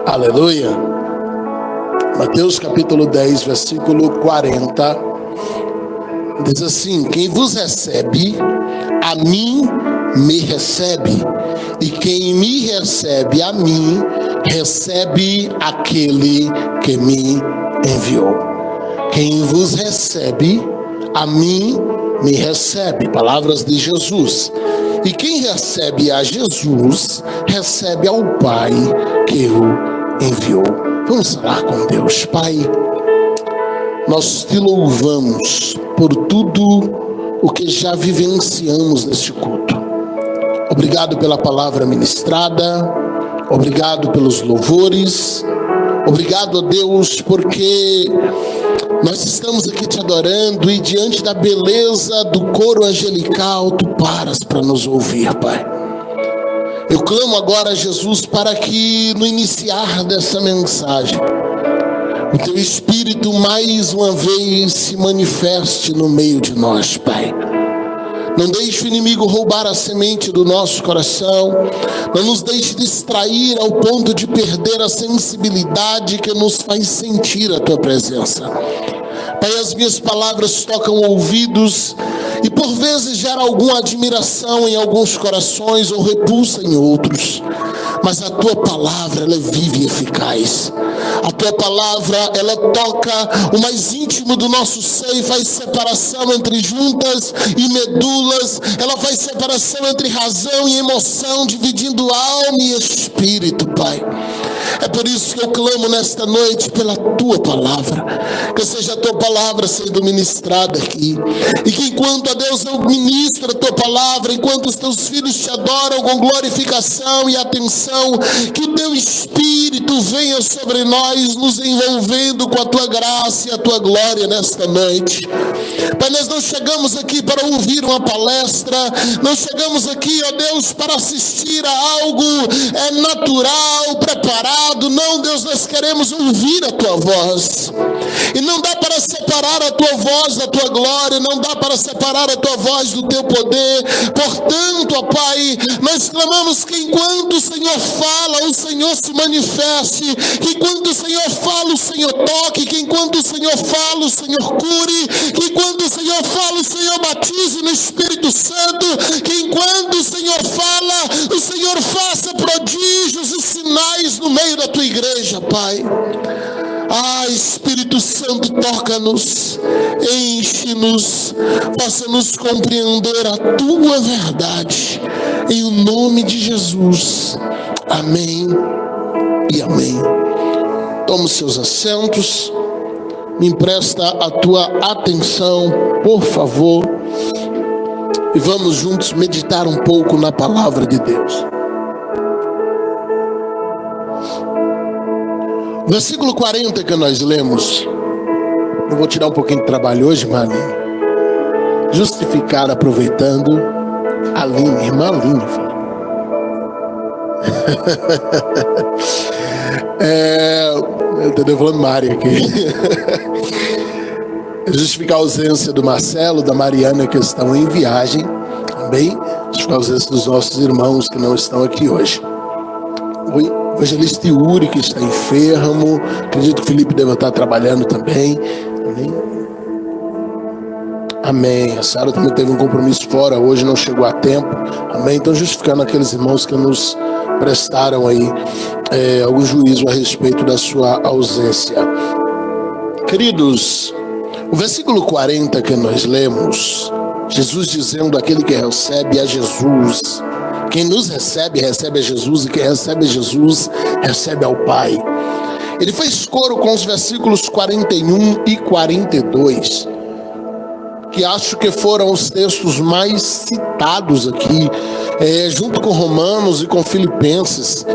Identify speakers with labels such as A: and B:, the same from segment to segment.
A: Aleluia. Mateus capítulo 10, versículo 40. Diz assim: quem vos recebe, a mim me recebe. E quem me recebe a mim, recebe aquele que me enviou. Quem vos recebe, a mim me recebe. Palavras de Jesus. E quem recebe a Jesus, recebe ao Pai que o enviou. Vamos falar com Deus. Pai, nós te louvamos por tudo o que já vivenciamos neste culto. Obrigado pela palavra ministrada, obrigado pelos louvores, obrigado a Deus porque nós estamos aqui te adorando e diante da beleza do coro angelical, tu paras para nos ouvir, Pai. Eu clamo agora a Jesus para que no iniciar dessa mensagem, o teu Espírito mais uma vez se manifeste no meio de nós, Pai. Não deixe o inimigo roubar a semente do nosso coração. Não nos deixe distrair ao ponto de perder a sensibilidade que nos faz sentir a tua presença. Pai, as minhas palavras tocam ouvidos e por vezes gera alguma admiração em alguns corações ou repulsa em outros. Mas a tua palavra, ela é viva e eficaz. A tua palavra, ela toca o mais íntimo do nosso ser e faz separação entre juntas e medulas. Ela faz separação entre razão e emoção, dividindo alma e espírito, Pai. É por isso que eu clamo nesta noite pela tua palavra. Que seja a tua palavra sendo ministrada aqui. E que enquanto, a Deus, eu ministro a tua palavra, enquanto os teus filhos te adoram com glorificação e atenção, que o teu Espírito venha sobre nós, nos envolvendo com a tua graça e a tua glória nesta noite. Pai, nós não chegamos aqui para ouvir uma palestra, não chegamos aqui, ó Deus, para assistir a algo natural, preparado. Não, Deus, nós queremos ouvir a tua voz. E não dá para separar a tua voz da tua glória, não dá para separar a tua voz do teu poder. Portanto, ó Pai, nós clamamos que enquanto o Senhor fala, o Senhor se manifeste, que enquanto o Senhor fala, o Senhor toque, que enquanto o Senhor fala, o Senhor cure, que enquanto o Senhor fala, o Senhor batize no Espírito Santo, que enquanto o Senhor fala, o Senhor faça prodígios e sinais no meio da tua igreja, Pai. Espírito Santo, toca-nos, enche-nos, faça-nos compreender a tua verdade, em o nome de Jesus. Amém e amém. Toma os seus assentos, me empresta a tua atenção, por favor, e vamos juntos meditar um pouco na palavra de Deus. Versículo 40 que nós lemos. Eu vou tirar um pouquinho de trabalho hoje, Marlene. Justificar aproveitando a Aline, irmã Aline. Eu estou falando Mari aqui. Justificar a ausência do Marcelo, da Mariana, que estão em viagem. Também justificar a ausência dos nossos irmãos que não estão aqui hoje. O evangelista Yuri, que está enfermo. Acredito que o Felipe deve estar trabalhando também. Amém. A Sara também teve um compromisso fora, hoje não chegou a tempo. Amém. Então, justificando aqueles irmãos que nos prestaram aí algum juízo a respeito da sua ausência. Queridos, o versículo 40 que nós lemos, Jesus dizendo: aquele que recebe a Jesus. Quem nos recebe, recebe a Jesus, e quem recebe a Jesus, recebe ao Pai. Ele fez coro com os versículos 41 e 42, que acho que foram os textos mais citados aqui, junto com Romanos e com Filipenses.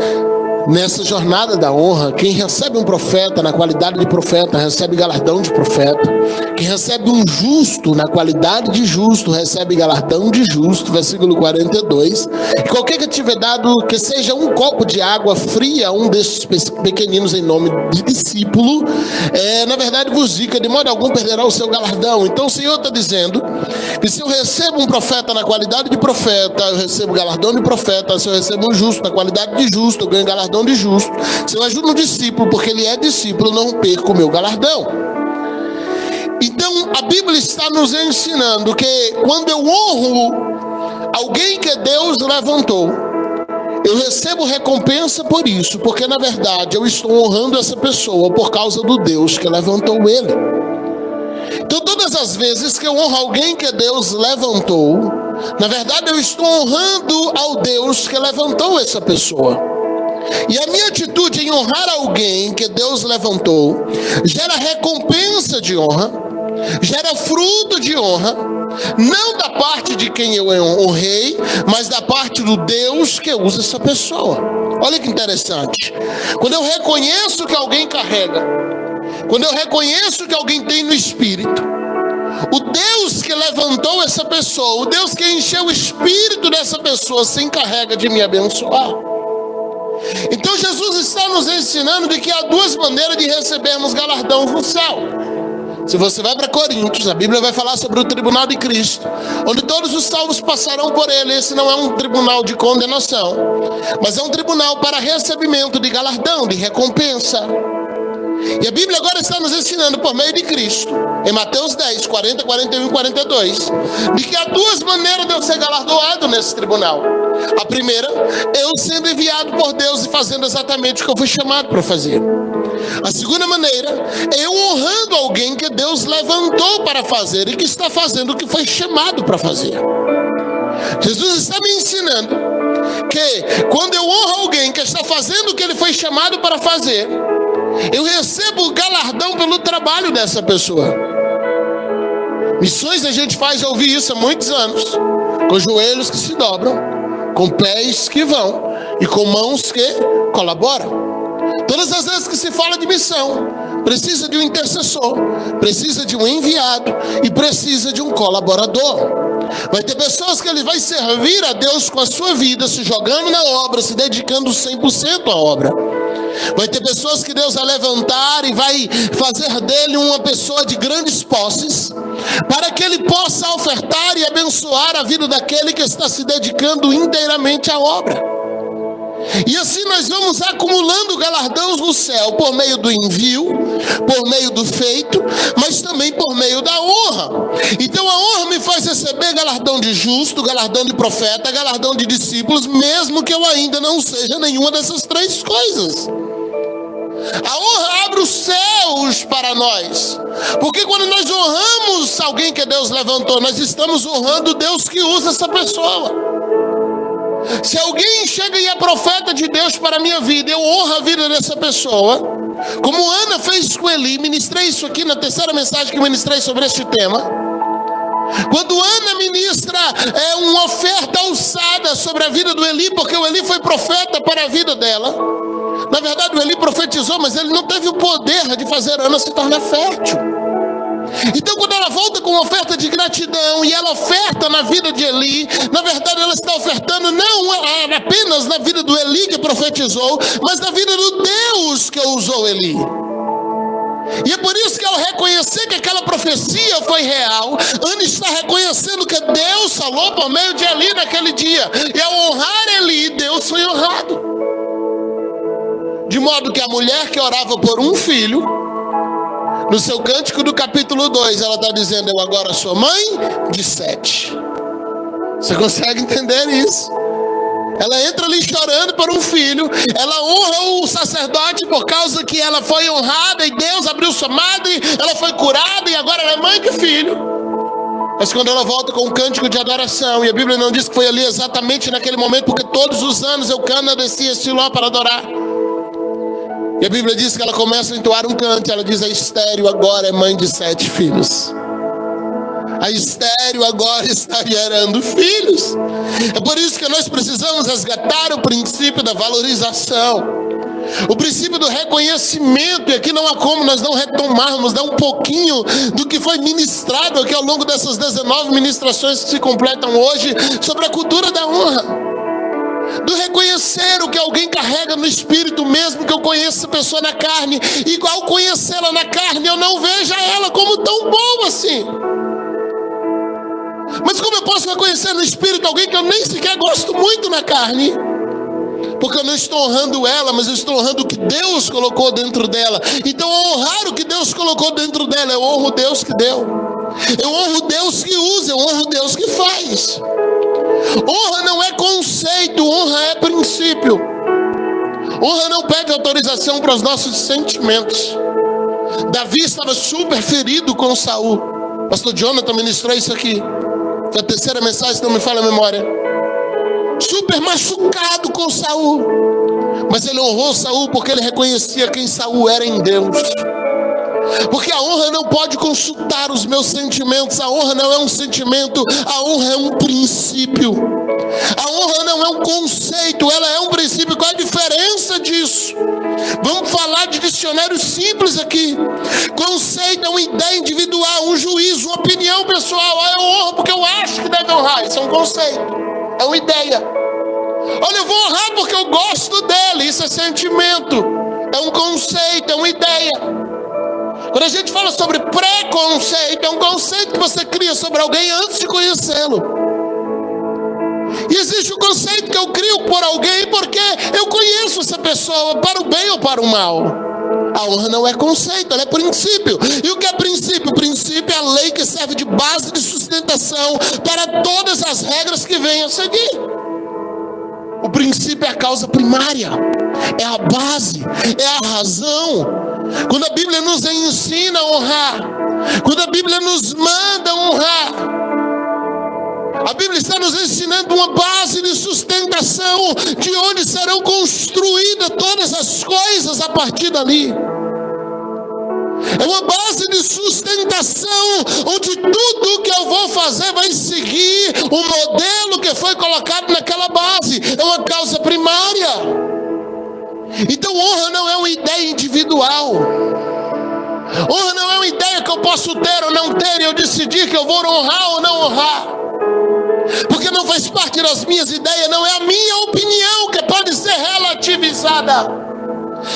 A: Nessa jornada da honra, quem recebe um profeta na qualidade de profeta, recebe galardão de profeta. Quem recebe um justo, na qualidade de justo, recebe galardão de justo, versículo 42. E qualquer que tiver dado, que seja um copo de água fria a um desses pequeninos em nome de discípulo, na verdade vos digo, de modo algum perderá o seu galardão. Então o Senhor está dizendo que se eu recebo um profeta na qualidade de profeta, eu recebo galardão de profeta. Se eu recebo um justo na qualidade de justo, eu ganho galardão de justo. Se eu ajudo um discípulo porque ele é discípulo, eu não perco o meu galardão. Então a Bíblia está nos ensinando que quando eu honro alguém que Deus levantou, eu recebo recompensa por isso, porque na verdade eu estou honrando essa pessoa por causa do Deus que levantou ele. Então todas as vezes que eu honro alguém que Deus levantou, na verdade eu estou honrando ao Deus que levantou essa pessoa. E a minha atitude em honrar alguém que Deus levantou gera recompensa de honra, gera fruto de honra, não da parte de quem eu honrei, mas da parte do Deus que usa essa pessoa. Olha que interessante. Quando eu reconheço que alguém carrega, quando eu reconheço que alguém tem no espírito, o Deus que levantou essa pessoa, o Deus que encheu o espírito dessa pessoa, se encarrega de me abençoar. Então Jesus está nos ensinando de que há duas maneiras de recebermos galardão no céu. Se você vai para Coríntios, a Bíblia vai falar sobre o tribunal de Cristo, onde todos os salvos passarão por ele. Esse não é um tribunal de condenação, mas é um tribunal para recebimento de galardão, de recompensa. E a Bíblia agora está nos ensinando por meio de Cristo, em Mateus 10, 40, 41 e 42, de que há duas maneiras de eu ser galardoado nesse tribunal. A primeira, eu sendo enviado por Deus e fazendo exatamente o que eu fui chamado para fazer. A segunda maneira, eu honrando alguém que Deus levantou para fazer e que está fazendo o que foi chamado para fazer. Jesus está me ensinando que quando eu honro alguém que está fazendo o que ele foi chamado para fazer, eu recebo galardão pelo trabalho dessa pessoa. Missões a gente faz ouvir isso há muitos anos, com joelhos que se dobram, com pés que vão e com mãos que colaboram. Todas as vezes que se fala de missão, precisa de um intercessor, precisa de um enviado e precisa de um colaborador. Vai ter pessoas que ele vai servir a Deus com a sua vida, se jogando na obra, se dedicando 100% à obra. Vai ter pessoas que Deus vai levantar e vai fazer dele uma pessoa de grandes posses, para que ele possa ofertar e abençoar a vida daquele que está se dedicando inteiramente à obra. E assim nós vamos acumulando galardões no céu, por meio do envio, por meio do feito, mas também por meio da honra. Então a honra me faz receber galardão de justo, galardão de profeta, galardão de discípulos, mesmo que eu ainda não seja nenhuma dessas três coisas. A honra abre os céus para nós, porque quando nós honramos alguém que Deus levantou, nós estamos honrando o Deus que usa essa pessoa. Se alguém chega e é profeta de Deus para a minha vida, eu honro a vida dessa pessoa, como Ana fez com Eli. Ministrei isso aqui na terceira mensagem que ministrei sobre este tema. Quando Ana ministra uma oferta alçada sobre a vida do Eli, porque o Eli foi profeta para a vida dela. Na verdade o Eli profetizou, mas ele não teve o poder de fazer Ana se tornar fértil. Então quando ela volta com uma oferta de gratidão e ela oferta na vida de Eli, na verdade ela está ofertando não apenas na vida do Eli que profetizou, mas na vida do Deus que usou Eli. E é por isso que ao reconhecer que aquela profecia foi real, Ana está reconhecendo que Deus falou por meio de Eli naquele dia. E ao honrar Eli, Deus foi honrado. De modo que a mulher que orava por um filho, no seu cântico do capítulo 2, ela está dizendo: eu agora sou mãe de 7. Você consegue entender isso? Ela entra ali chorando por um filho, ela honra o sacerdote por causa que ela foi honrada e Deus abriu sua madre, ela foi curada e agora ela é mãe de filho. Mas quando ela volta com um cântico de adoração, e a Bíblia não diz que foi ali exatamente naquele momento, porque todos os anos Eucana descia a Siló para adorar. E a Bíblia diz que ela começa a entoar um canto, ela diz: a estéril agora é mãe de 7 filhos. A estéril agora está gerando filhos. É por isso que nós precisamos resgatar o princípio da valorização. O princípio do reconhecimento, e aqui não há como nós não retomarmos, dar um pouquinho do que foi ministrado aqui ao longo dessas 19 ministrações que se completam hoje, sobre a cultura da honra. Do reconhecer o que alguém carrega no espírito, mesmo que eu conheça essa pessoa na carne, e ao conhecê-la na carne, eu não veja ela como tão boa assim. Mas como eu posso reconhecer no espírito alguém que eu nem sequer gosto muito na carne? Porque eu não estou honrando ela, mas eu estou honrando o que Deus colocou dentro dela. Então, ao honrar o que Deus colocou dentro dela, eu honro o Deus que deu. Eu honro o Deus que usa, eu honro o Deus que faz. Honra não é conceito, honra é princípio. Honra não pede autorização para os nossos sentimentos. Davi estava super ferido com Saul. Pastor Jonathan ministrou isso aqui. Foi a terceira mensagem, se não me falha a memória. Super machucado com Saul, mas ele honrou Saul porque ele reconhecia quem Saul era em Deus. Porque a honra não pode consultar os meus sentimentos. A honra não é um sentimento, a honra é um princípio. A honra não é um conceito, ela é um princípio. Qual é a diferença disso? Vamos falar de dicionário simples aqui. Conceito é uma ideia individual, um juízo, uma opinião pessoal. Eu honro porque eu acho que deve honrar. Isso é um conceito, é uma ideia. Olha, eu vou honrar porque eu gosto dele. Isso é sentimento, é um conceito, é uma ideia. Quando a gente fala sobre preconceito, é um conceito que você cria sobre alguém antes de conhecê-lo. E existe o conceito que eu crio por alguém porque eu conheço essa pessoa, para o bem ou para o mal. A honra não é conceito, ela é princípio. E o que é princípio? O princípio é a lei que serve de base de sustentação para todas as regras que venham a seguir. O princípio é a causa primária, é a base, é a razão. Quando a Bíblia nos ensina a honrar, quando a Bíblia nos manda honrar, a Bíblia está nos ensinando uma base de sustentação, de onde serão construídas todas as coisas a partir dali. É uma base de sustentação, onde tudo que eu vou fazer vai seguir o modelo que foi colocado naquela base. É uma causa primária. Então honra não é uma ideia individual. Honra não é uma ideia que eu posso ter ou não ter, e eu decidir que eu vou honrar ou não honrar. Porque não faz parte das minhas ideias, não é a minha opinião que pode ser relativizada.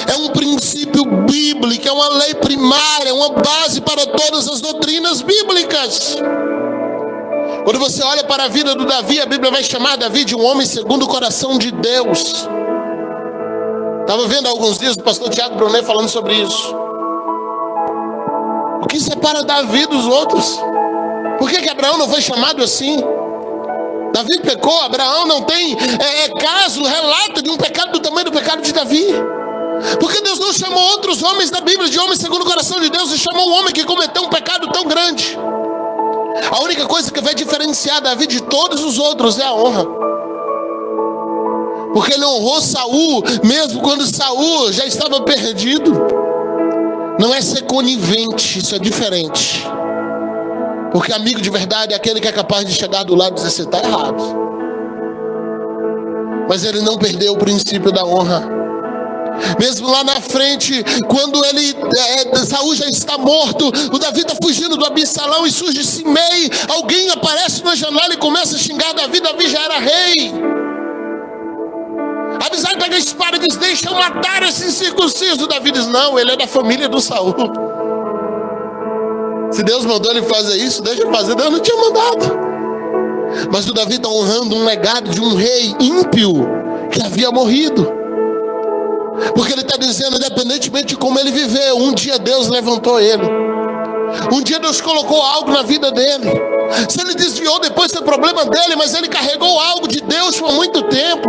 A: É um princípio bíblico, é uma lei primária, uma base para todas as doutrinas bíblicas. Quando você olha para a vida do Davi, a Bíblia vai chamar Davi de um homem segundo o coração de Deus. Estava vendo há alguns dias o pastor Tiago Brunet falando sobre isso. O que separa Davi dos outros? Por que Abraão não foi chamado assim? Davi pecou, Abraão não tem caso, relato de um pecado do tamanho do pecado de Davi. Porque Deus não chamou outros homens da Bíblia de homens segundo o coração de Deus, e chamou um homem que cometeu um pecado tão grande. A única coisa que vai diferenciar Davi de todos os outros é a honra. Porque ele honrou Saul, mesmo quando Saul já estava perdido. Não é ser conivente, isso é diferente. Porque amigo de verdade é aquele que é capaz de chegar do lado e dizer: você está errado. Mas ele não perdeu o princípio da honra. Mesmo lá na frente, quando Saul já está morto, o Davi está fugindo do Absalão e surge Simei. Alguém aparece na janela e começa a xingar Davi. Davi já era rei. Abisai pega a espada e diz: deixa eu matar esse incircunciso. Davi diz: não, ele é da família do Saul. Se Deus mandou ele fazer isso, deixa ele fazer. Deus não tinha mandado. Mas o Davi está honrando um legado de um rei ímpio que havia morrido. Porque ele está dizendo, independentemente de como ele viveu, um dia Deus levantou ele. Um dia Deus colocou algo na vida dele. Se ele desviou depois, é problema dele, mas ele carregou algo de Deus por muito tempo.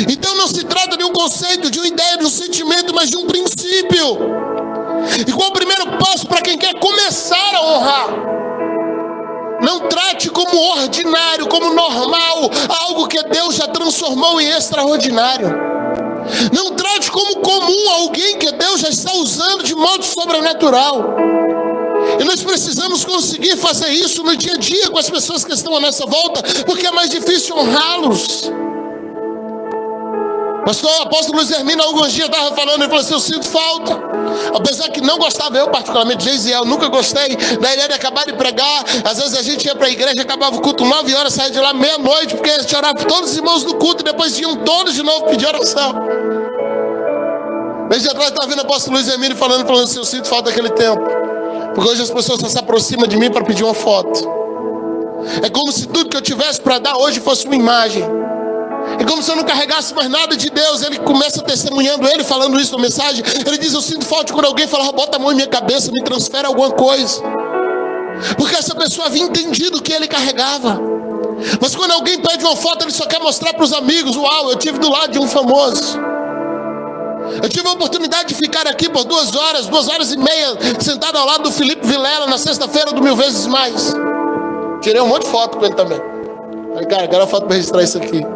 A: Então não se trata de um conceito, de uma ideia, de um sentimento, mas de um princípio. E qual o primeiro passo para quem quer começar a honrar? Não trate como ordinário, como normal, algo que Deus já transformou em extraordinário. Não trate como comum alguém que Deus já está usando de modo sobrenatural. E nós precisamos conseguir fazer isso no dia a dia com as pessoas que estão à nossa volta, porque é mais difícil honrá-los. Pastor apóstolo Luiz Hermino, alguns dias estava falando, ele falou assim: eu sinto falta. Apesar que não gostava, eu particularmente, Geisiel, nunca gostei da ideia de acabar de pregar. Às vezes a gente ia para a igreja, acabava o culto 9 horas, saía de lá meia-noite, porque a gente orava por todos os irmãos do culto, e depois vinham todos de novo pedir oração. Desde atrás estava vendo o apóstolo Luiz Hermino falando assim: eu sinto falta daquele tempo, porque hoje as pessoas só se aproximam de mim para pedir uma foto. É como se tudo que eu tivesse para dar hoje fosse uma imagem. É como se eu não carregasse mais nada de Deus. Ele começa testemunhando, ele falando isso na mensagem. Ele diz: eu sinto falta quando alguém fala, bota a mão em minha cabeça, me transfere alguma coisa. Porque essa pessoa havia entendido o que ele carregava. Mas quando alguém pede uma foto, ele só quer mostrar para os amigos: uau, eu estive do lado de um famoso. Eu tive a oportunidade de ficar aqui por 2 horas e meia, sentado ao lado do Felipe Vilela, na sexta-feira do Mil Vezes Mais. Tirei um monte de foto com ele também. Falei: cara, quero uma foto para registrar isso aqui.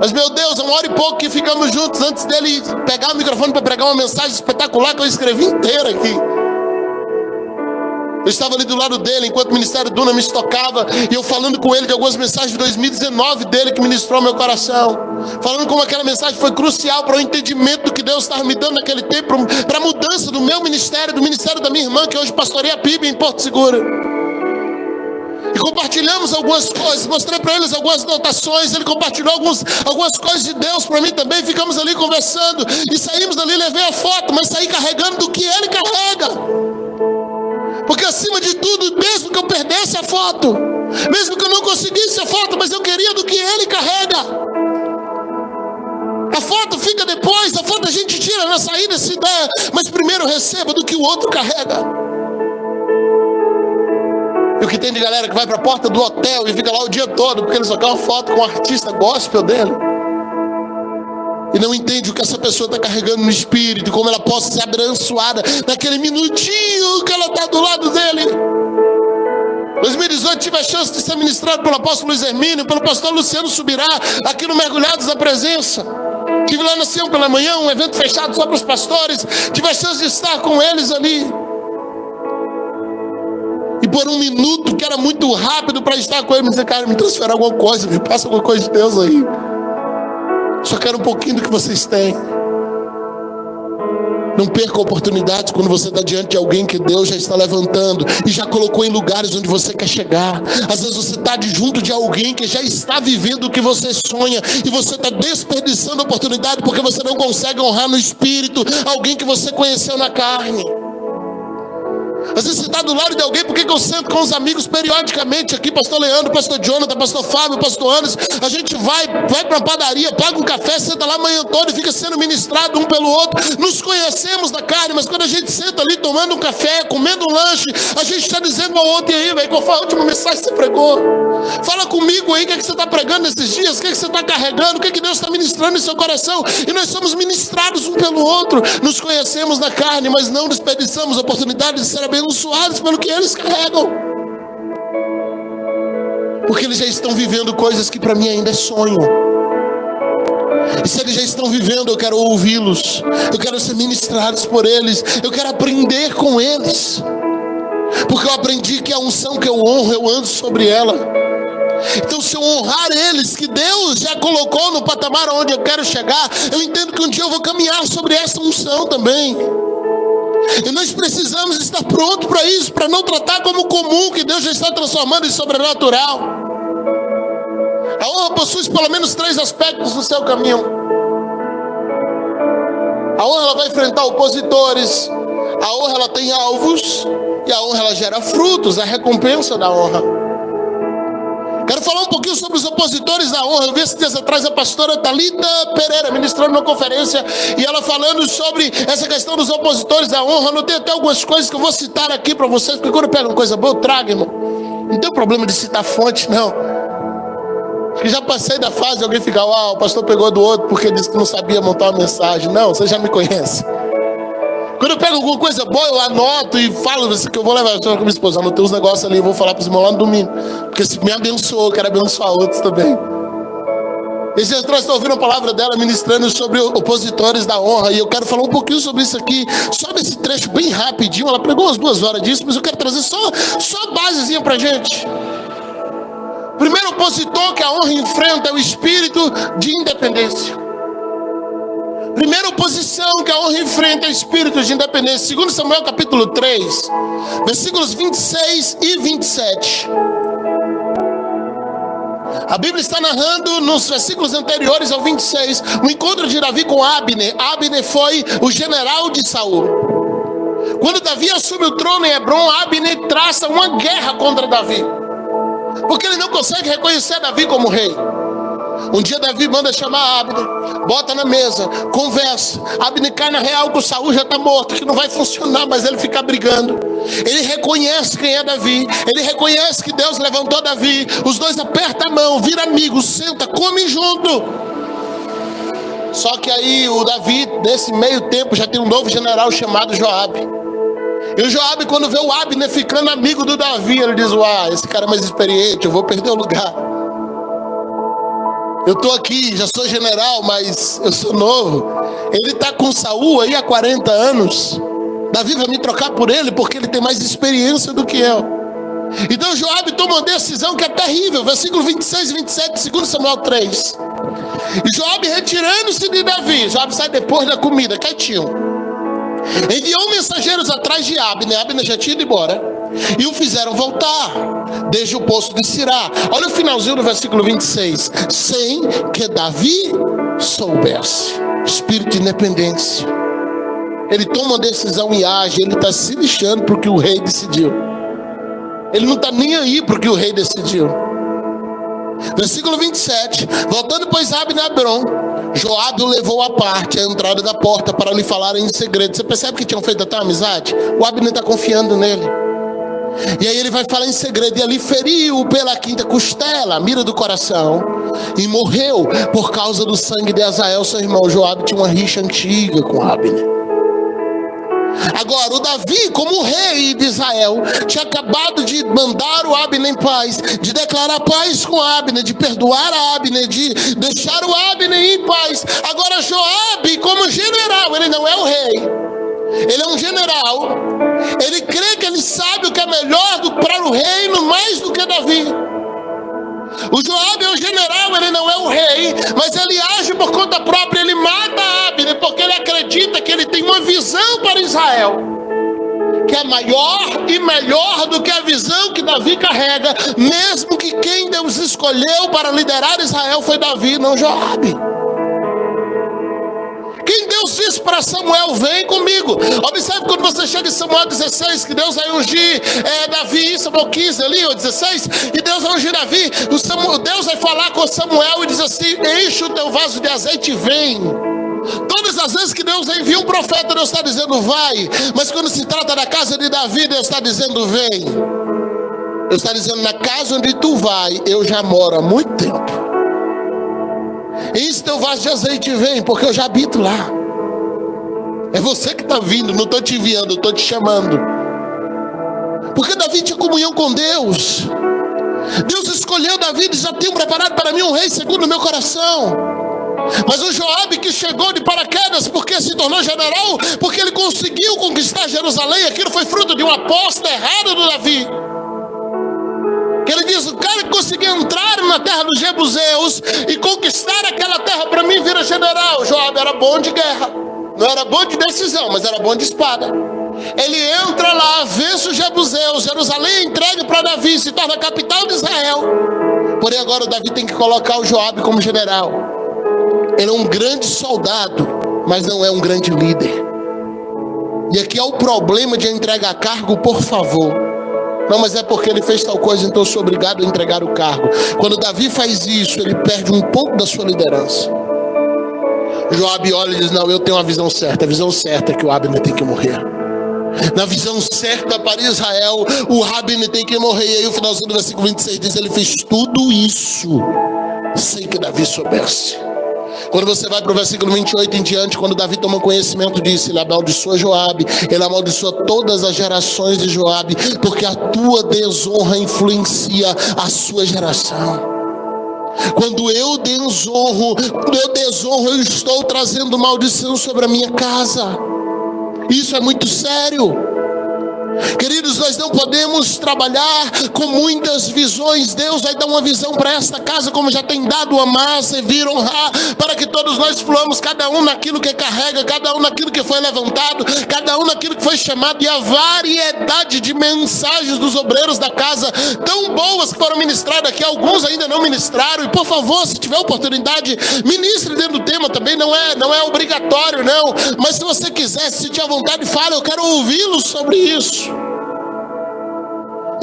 A: Mas meu Deus, 1 hora e pouco que ficamos juntos antes dele pegar o microfone para pregar uma mensagem espetacular que eu escrevi inteira aqui. Eu estava ali do lado dele enquanto o Ministério Dunamis tocava, e eu falando com ele de algumas mensagens de 2019 dele que ministrou meu coração, falando como aquela mensagem foi crucial para o entendimento do que Deus estava me dando naquele tempo, para a mudança do meu ministério, do ministério da minha irmã, que hoje pastoreia a PIB em Porto Seguro. E compartilhamos algumas coisas, mostrei para eles algumas anotações, ele compartilhou algumas coisas de Deus para mim também. Ficamos ali conversando e saímos dali, levei a foto, mas saí carregando do que ele carrega. Porque acima de tudo, mesmo que eu perdesse a foto, mesmo que eu não conseguisse a foto, mas eu queria do que ele carrega. A foto fica depois, a foto a gente tira na saída se der, mas primeiro receba do que o outro carrega. E o que tem de galera que vai para a porta do hotel e fica lá o dia todo, porque ele só quer uma foto com o artista gospel dele. E não entende o que essa pessoa está carregando no espírito, como ela possa ser abençoada naquele minutinho que ela está do lado dele. Em 2018 tive a chance de ser ministrado pelo apóstolo Luiz Hermino, pelo pastor Luciano Subirá, aqui no Mergulhados na Presença. Estive lá na Sião pela manhã, um evento fechado só para os pastores. Tive a chance de estar com eles ali. E por 1 minuto, que era muito rápido para estar com ele, me disse: cara, me transfere alguma coisa, me passa alguma coisa de Deus aí. Só quero um pouquinho do que vocês têm. Não perca oportunidades quando você está diante de alguém que Deus já está levantando e já colocou em lugares onde você quer chegar. Às vezes você está junto de alguém que já está vivendo o que você sonha e você está desperdiçando a oportunidade porque você não consegue honrar no espírito alguém que você conheceu na carne. Às vezes você está do lado de alguém, porque eu sento com os amigos periodicamente aqui, pastor Leandro, pastor Jonathan, pastor Fábio, pastor Anderson. A gente vai para a padaria, paga um café, senta lá a manhã toda e fica sendo ministrado um pelo outro. Nos conhecemos da carne, mas quando a gente senta ali tomando um café, comendo um lanche, a gente está dizendo ao outro: e aí, velho, qual foi a última mensagem que você pregou? Fala comigo aí, o que é que você está pregando nesses dias? O que é que você está carregando? O que é que Deus está ministrando em seu coração? E nós somos ministrados um pelo outro. Nos conhecemos na carne, mas não desperdiçamos a oportunidade de ser abençoados pelo que eles carregam. Porque eles já estão vivendo coisas que para mim ainda é sonho. E se eles já estão vivendo, eu quero ouvi-los. Eu quero ser ministrados por eles. Eu quero aprender com eles. Porque eu aprendi que a unção que eu honro, eu ando sobre ela. Então, se eu honrar eles, que Deus já colocou no patamar onde eu quero chegar, eu entendo que um dia eu vou caminhar sobre essa unção também. E nós precisamos estar prontos para isso, para não tratar como comum, que Deus já está transformando em sobrenatural. A honra possui pelo menos 3 aspectos no seu caminho. A honra, ela vai enfrentar opositores. A honra, ela tem alvos. E a honra, ela gera frutos, a recompensa da honra. Quero falar um pouquinho sobre os opositores da honra. Eu vi esses dias atrás a pastora Thalita Pereira ministrando numa conferência, e ela falando sobre essa questão dos opositores da honra. Eu notei até algumas coisas que eu vou citar aqui para vocês, porque quando eu pego uma coisa boa, eu trago, irmão. Não tem problema de citar fonte, não. Acho que já passei da fase de alguém ficar: uau, o pastor pegou do outro porque disse que não sabia montar uma mensagem. Não, você já me conhece. Quando eu pego alguma coisa boa, eu anoto e falo que eu vou levar. Eu com minha esposa, anotei uns negócios ali, eu vou falar para os irmãos lá no domingo. Porque se me abençoou, eu quero abençoar outros também. Esse dia atrás, estou ouvindo a palavra dela ministrando sobre opositores da honra. E eu quero falar um pouquinho sobre isso aqui, só nesse trecho bem rapidinho. Ela pregou umas 2 horas disso, mas eu quero trazer só a basezinha para a gente. O primeiro opositor que a honra enfrenta é o espírito de independência. Primeira oposição que a honra enfrenta é espírito de independência. 2 Samuel capítulo 3, versículos 26 e 27. A Bíblia está narrando nos versículos anteriores ao 26 o encontro de Davi com Abner. Abner foi o general de Saul. Quando Davi assume o trono em Hebron, Abner traça uma guerra contra Davi, porque ele não consegue reconhecer Davi como rei. Um dia Davi manda chamar Abner, bota na mesa, conversa. Abner cai na real que o Saul já está morto, que não vai funcionar, mas ele fica brigando. Ele reconhece quem é Davi, ele reconhece que Deus levantou Davi. Os dois apertam a mão, viram amigos, senta, comem junto. Só que aí o Davi, nesse meio tempo, já tem um novo general chamado Joabe. E o Joabe, quando vê o Abner ficando amigo do Davi, ele diz: esse cara é mais experiente, eu vou perder o lugar. Eu estou aqui, já sou general, mas eu sou novo. Ele está com Saul aí há 40 anos. Davi vai me trocar por ele porque ele tem mais experiência do que eu. Então Joabe toma uma decisão que é terrível. Versículo 26 e 27 de 2 Samuel 3. E Joabe, retirando-se de Davi, Joabe sai depois da comida, quietinho, enviou mensageiros atrás de Abner. Abner já tinha ido embora, e o fizeram voltar desde o poço de Sirá. Olha o finalzinho do versículo 26. Sem que Davi soubesse. Espírito de independência. Ele toma uma decisão e age. Ele está se lixando para o que o rei decidiu. Ele não está nem aí para o que o rei decidiu. Versículo 27. Voltando pois Abner a Hebron, Joabe o levou à parte, à entrada da porta, para lhe falarem em segredo. Você percebe que tinham feito até uma amizade? O Abner está confiando nele. E aí ele vai falar em segredo. E ali feriu pela quinta costela, a mira do coração, e morreu por causa do sangue de Azael, seu irmão. Joabe tinha uma rixa antiga com Abner. Agora, o Davi, como rei de Israel, tinha acabado de mandar o Abner em paz, de declarar paz com Abner, de perdoar a Abner, de deixar o Abner em paz. Agora Joabe, como general, ele não é o rei, ele é um general. Ele crê que ele sabe o que é melhor para o reino mais do que Davi. O Joabe é o general, ele não é o rei, mas ele age por conta própria. Ele mata Abner porque ele acredita que ele tem uma visão para Israel que é maior e melhor do que a visão que Davi carrega, mesmo que quem Deus escolheu para liderar Israel foi Davi, não Joabe. Quem Deus disse para Samuel: vem comigo. Observe quando você chega em Samuel 16, que Deus vai ungir Davi. Samuel 15 ali, ou 16, e Deus vai ungir Davi. Deus vai falar com Samuel e diz assim: enche o teu vaso de azeite e vem. Todas as vezes que Deus envia um profeta, Deus está dizendo vai. Mas quando se trata da casa de Davi, Deus está dizendo vem. Deus está dizendo: na casa onde tu vai, eu já moro há muito tempo. Enche teu vaso de azeite e vem, porque eu já habito lá. É você que está vindo, não estou te enviando, estou te chamando. Porque Davi tinha comunhão com Deus. Deus escolheu Davi e já tinha preparado para mim um rei segundo o meu coração. Mas o Joabe, que chegou de paraquedas porque se tornou general, porque ele conseguiu conquistar Jerusalém, aquilo foi fruto de uma aposta errada do Davi. Que ele diz: o cara que conseguiu entrar na terra dos Jebuseus e conquistar aquela terra, para mim vira general. Joabe era bom de guerra, não era bom de decisão, mas era bom de espada. Ele entra lá, vence os Jebuseus, Jerusalém é entregue para Davi, se torna a capital de Israel. Porém agora o Davi tem que colocar o Joabe como general. Ele é um grande soldado, mas não é um grande líder. E aqui é o problema de entregar cargo por favor. Não, mas é porque ele fez tal coisa, então eu sou obrigado a entregar o cargo. Quando Davi faz isso, ele perde um pouco da sua liderança. Joabe olha e diz: não, eu tenho uma visão certa. A visão certa é que o Abner tem que morrer. Na visão certa para Israel, o Abner tem que morrer. E aí o finalzinho do versículo 26 diz: ele fez tudo isso sem que Davi soubesse. Quando você vai para o versículo 28 em diante, quando Davi toma conhecimento disso, ele amaldiçoa Joabe, ele amaldiçoa todas as gerações de Joabe, porque a tua desonra influencia a sua geração. Quando eu desonro, eu estou trazendo maldição sobre a minha casa. Isso é muito sério. Queridos, nós não podemos trabalhar com muitas visões. Deus vai dar uma visão para esta casa, como já tem dado: amar, servir, honrar, para que todos nós fluamos, cada um naquilo que carrega, cada um naquilo que foi levantado, cada um naquilo que foi chamado. E a variedade de mensagens dos obreiros da casa, tão boas que foram ministradas aqui, alguns ainda não ministraram. E por favor, se tiver oportunidade, ministre dentro do tema também. Não é obrigatório, não, mas se você quiser, se tiver vontade, fale, eu quero ouvi-los sobre isso.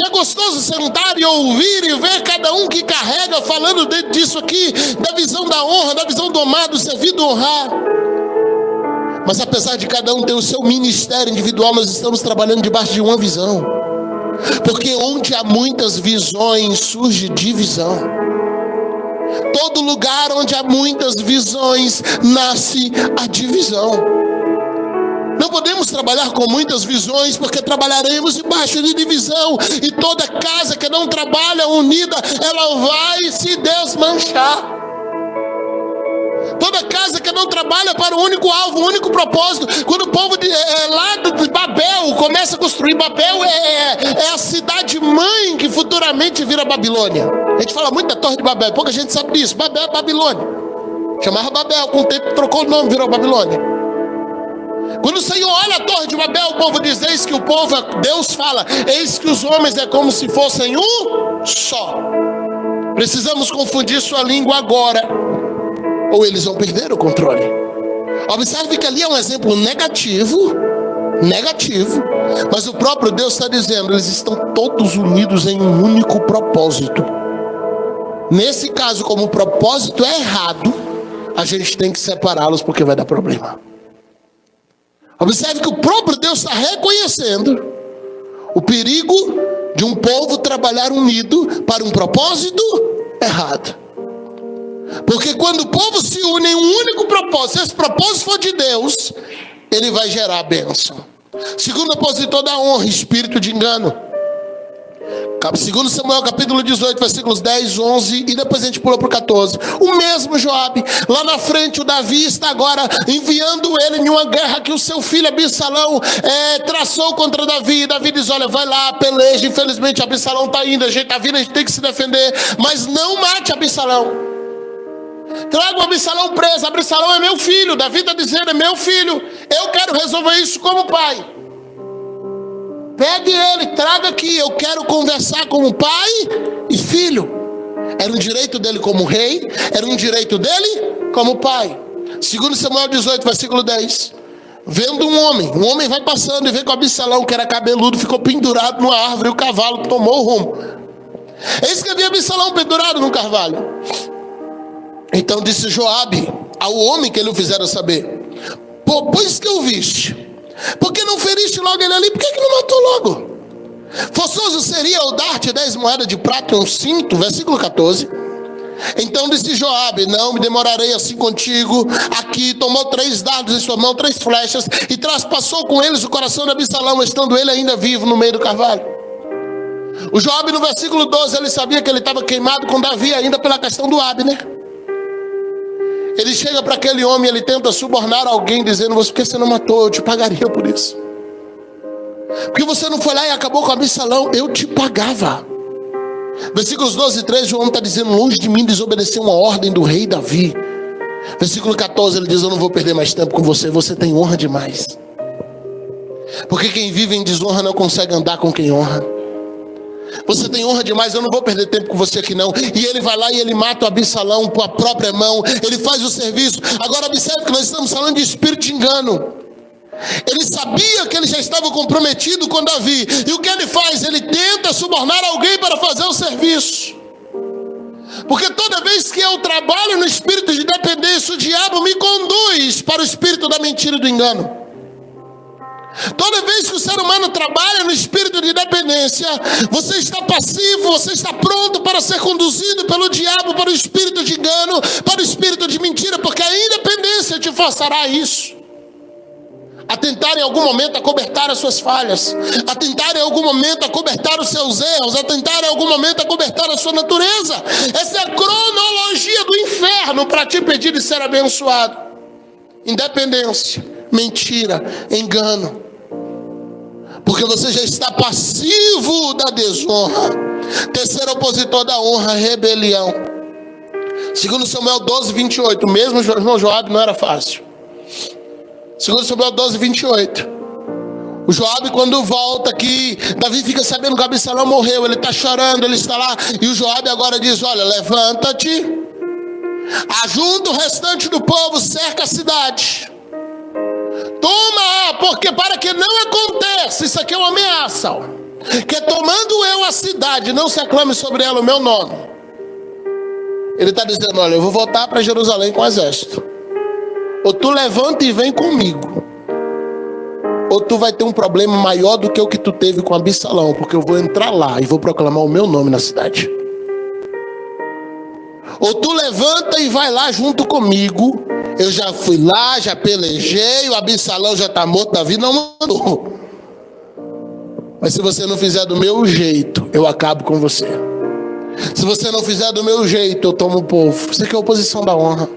A: É gostoso sentar e ouvir e ver cada um que carrega falando disso aqui, da visão da honra, da visão do amar, do servir, do honrar. Mas apesar de cada um ter o seu ministério individual, nós estamos trabalhando debaixo de uma visão. Porque onde há muitas visões, surge divisão. Todo lugar onde há muitas visões, nasce a divisão. Não podemos trabalhar com muitas visões, porque trabalharemos debaixo de divisão. E toda casa que não trabalha unida, ela vai se desmanchar. Toda casa que não trabalha para o único alvo, o único propósito. Quando o povo lá de Babel começa a construir, Babel é a cidade mãe que futuramente vira Babilônia. A gente fala muito da Torre de Babel, pouca gente sabe disso. Babel é Babilônia. Chamava Babel, com o tempo trocou o nome, virou Babilônia. Quando o Senhor olha a Torre de Babel, o povo diz: eis que o povo, Deus fala, eis que os homens é como se fossem um só. Precisamos confundir sua língua agora, ou eles vão perder o controle. Observe que ali é um exemplo negativo, mas o próprio Deus está dizendo: eles estão todos unidos em um único propósito. Nesse caso, como o propósito é errado, a gente tem que separá-los, porque vai dar problema. Observe que o próprio Deus está reconhecendo o perigo de um povo trabalhar unido para um propósito errado. Porque quando o povo se une em um único propósito, se esse propósito for de Deus, ele vai gerar bênção. Segundo opositor da honra, espírito de engano. Segundo Samuel capítulo 18, versículos 10, 11, e depois a gente pula para o 14. O mesmo Joabe, lá na frente o Davi está agora enviando ele em uma guerra que o seu filho Absalão traçou contra Davi. E Davi diz: olha, vai lá, peleja. Infelizmente Absalão está indo, a gente está vindo, a gente tem que se defender, mas não mate Absalão. Traga o Absalão preso. Absalão é meu filho. Davi está dizendo: é meu filho, eu quero resolver isso como pai. Pegue ele, traga aqui, eu quero conversar como pai e filho. Era um direito dele como rei, era um direito dele como pai. Segundo Samuel 18, versículo 10. Vendo um homem vai passando e vê que o Absalão, que era cabeludo, ficou pendurado numa árvore, e o cavalo tomou o rumo. Eis que havia Absalão pendurado num carvalho. Então disse Joabe ao homem que ele o fizera saber: pois que o viste, por que não feriste logo ele ali? Por que não matou logo? Forçoso seria eu dar-te 10 moedas de prata e um cinto. Versículo 14. Então disse Joabe: não me demorarei assim contigo. Aqui tomou 3 dardos em sua mão, 3 flechas, e traspassou com eles o coração de Absalão, estando ele ainda vivo no meio do carvalho. O Joabe, no versículo 12, ele sabia que ele estava queimado com Davi ainda pela questão do Abner. Ele chega para aquele homem, ele tenta subornar alguém, dizendo: por que você não matou? Eu te pagaria por isso. Porque você não foi lá e acabou com Absalão? Eu te pagava. Versículos 12 e 13, o homem está dizendo: longe de mim desobedecer uma ordem do rei Davi. Versículo 14, ele diz: eu não vou perder mais tempo com você, você tem honra demais. Porque quem vive em desonra não consegue andar com quem honra. Você tem honra demais, eu não vou perder tempo com você aqui não. E ele vai lá e ele mata o Absalão com a própria mão. Ele faz o serviço. Agora observe que nós estamos falando de espírito de engano. Ele sabia que ele já estava comprometido com Davi. E o que ele faz? Ele tenta subornar alguém para fazer o serviço. Porque toda vez que eu trabalho no espírito de dependência, o diabo me conduz para o espírito da mentira e do engano. Toda vez que o ser humano trabalha no espírito de dependência, você está passivo, você está pronto para ser conduzido pelo diabo, para o espírito de engano, para o espírito de mentira, porque a independência te forçará a isso. A tentar em algum momento acobertar as suas falhas, a tentar em algum momento acobertar os seus erros, a tentar em algum momento acobertar a sua natureza. Essa é a cronologia do inferno para te impedir de ser abençoado. Independência, mentira, engano. Porque você já está passivo da desonra. Terceiro opositor da honra, rebelião. Segundo Samuel 12, 28. Mesmo irmão Joabe não era fácil. Segundo Samuel 12, 28. O Joabe, quando volta aqui, Davi fica sabendo que Absalão morreu. Ele está chorando, ele está lá. E o Joabe agora diz: olha, levanta-te, ajunta o restante do povo, cerca a cidade. Toma, porque para que não aconteça, isso aqui é uma ameaça, ó, que tomando eu a cidade, não se aclame sobre ela o meu nome. Ele está dizendo: olha, eu vou voltar para Jerusalém com o exército. Ou tu levanta e vem comigo, ou tu vai ter um problema maior do que o que tu teve com Absalão, porque eu vou entrar lá e vou proclamar o meu nome na cidade. Ou tu levanta e vai lá junto comigo. Eu já fui lá, já pelejei, o Absalão já está morto, Davi não mandou. Mas se você não fizer do meu jeito, eu acabo com você. Se você não fizer do meu jeito, eu tomo o povo. Isso aqui é a oposição da honra.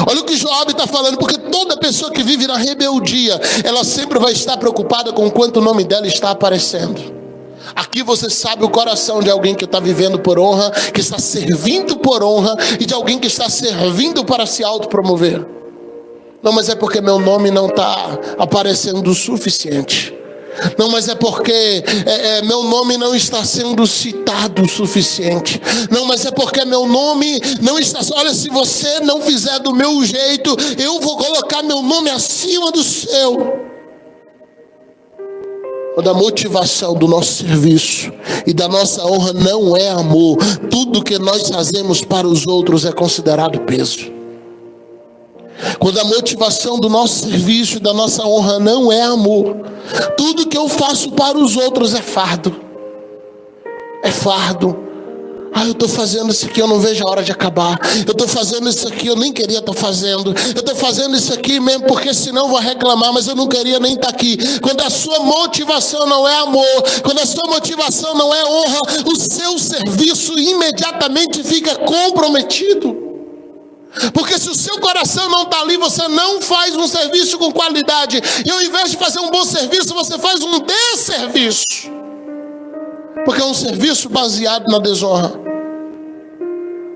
A: Olha o que Joabe está falando, porque toda pessoa que vive na rebeldia, ela sempre vai estar preocupada com quanto o nome dela está aparecendo. Aqui você sabe o coração de alguém que está vivendo por honra, que está servindo por honra, e de alguém que está servindo para se autopromover. Não, mas é porque meu nome não está aparecendo o suficiente. Não, mas é porque meu nome não está sendo citado o suficiente. Não, mas é porque meu nome não está... Olha, se você não fizer do meu jeito, eu vou colocar meu nome acima do seu. Quando a motivação do nosso serviço e da nossa honra não é amor, tudo que nós fazemos para os outros é considerado peso. Quando a motivação do nosso serviço e da nossa honra não é amor, tudo que eu faço para os outros é fardo. É fardo. Eu estou fazendo isso aqui, eu não vejo a hora de acabar. Eu estou fazendo isso aqui, eu nem queria estar fazendo. Eu estou fazendo isso aqui mesmo porque senão eu vou reclamar, mas eu não queria nem estar aqui. Quando a sua motivação não é amor, quando a sua motivação não é honra, o seu serviço imediatamente fica comprometido. Porque se o seu coração não está ali, você não faz um serviço com qualidade. E ao invés de fazer um bom serviço, você faz um desserviço. Porque é um serviço baseado na desonra.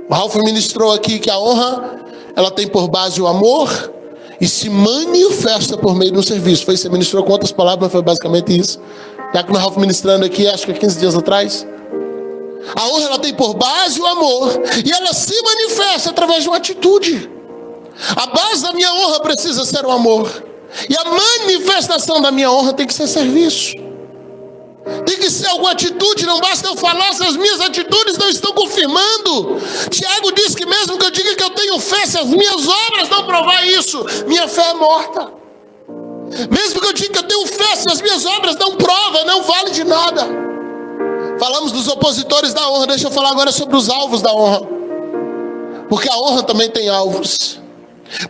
A: O Ralph ministrou aqui que a honra, ela tem por base o amor e se manifesta por meio do serviço. Foi isso que você ministrou com outras palavras, mas foi basicamente isso. Já que o Ralph ministrando aqui, acho que 15 dias atrás. A honra, ela tem por base o amor e ela se manifesta através de uma atitude. A base da minha honra precisa ser o amor. E a manifestação da minha honra tem que ser serviço. Tem que ser alguma atitude, não basta eu falar se as minhas atitudes não estão confirmando. Tiago diz que mesmo que eu diga que eu tenho fé, se as minhas obras não provar isso, minha fé é morta. Mesmo que eu diga que eu tenho fé, se as minhas obras não provam, não vale de nada. Falamos dos opositores da honra, deixa eu falar agora sobre os alvos da honra. Porque a honra também tem alvos.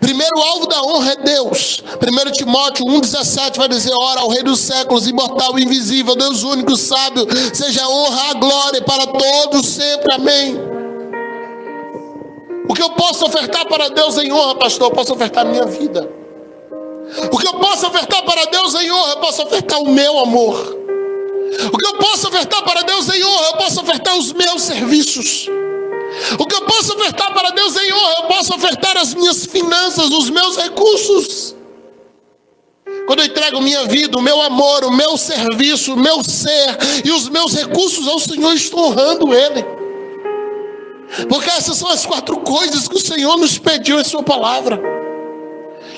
A: Primeiro alvo da honra é Deus. 1 Timóteo 1,17 vai dizer: ora, ao Rei dos séculos, imortal, invisível, Deus único, sábio, seja a honra, a glória para todos sempre, amém. O que eu posso ofertar para Deus em honra, pastor? Eu posso ofertar a minha vida. O que eu posso ofertar para Deus em honra? Eu posso ofertar o meu amor. O que eu posso ofertar para Deus em honra? Eu posso ofertar os meus serviços. O que eu posso ofertar para Deus em honra? Eu posso ofertar as minhas finanças, os meus recursos. Quando eu entrego minha vida, o meu amor, o meu serviço, o meu ser e os meus recursos ao Senhor, estou honrando Ele. Porque essas são as 4 coisas que o Senhor nos pediu em sua palavra.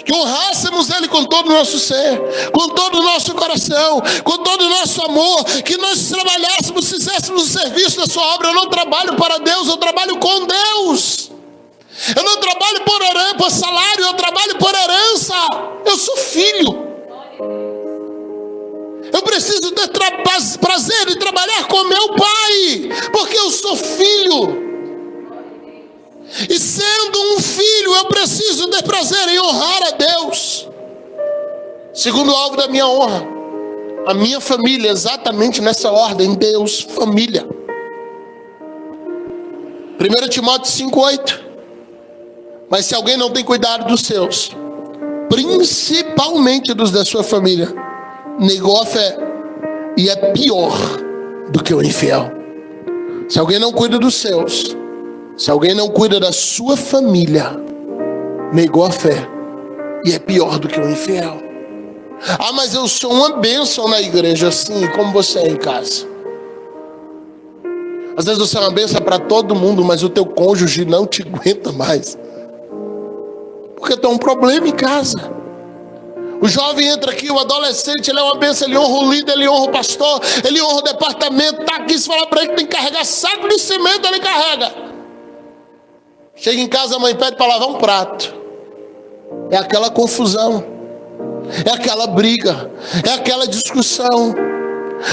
A: Que honrássemos Ele com todo o nosso ser, com todo o nosso coração, com todo o nosso amor, que nós trabalhássemos, fizéssemos o serviço da sua obra. Eu não trabalho para Deus, eu trabalho com Deus. Eu não trabalho por salário, eu trabalho por herança. Eu sou filho. Eu preciso ter prazer em trabalhar com meu pai, porque eu sou filho. E sendo um filho, eu preciso ter prazer em honrar a Deus. Segundo alvo da minha honra, a minha família, exatamente nessa ordem: Deus, família. 1 Timóteo 5,8. Mas se alguém não tem cuidado dos seus, principalmente dos da sua família, negou a fé e é pior do que o infiel. Se alguém não cuida dos seus, se alguém não cuida da sua família, negou a fé e é pior do que o infiel. Ah, mas eu sou uma bênção na igreja, assim como você é em casa. Às vezes você é uma bênção para todo mundo, mas o teu cônjuge não te aguenta mais, porque tem um problema em casa. O jovem entra aqui, o adolescente, ele é uma bênção, ele honra o líder, ele honra o pastor, ele honra o departamento, tá aqui, se falar para ele que tem que carregar saco de cimento, ele carrega. Chega em casa, a mãe pede para lavar um prato. É aquela confusão, é aquela briga, é aquela discussão,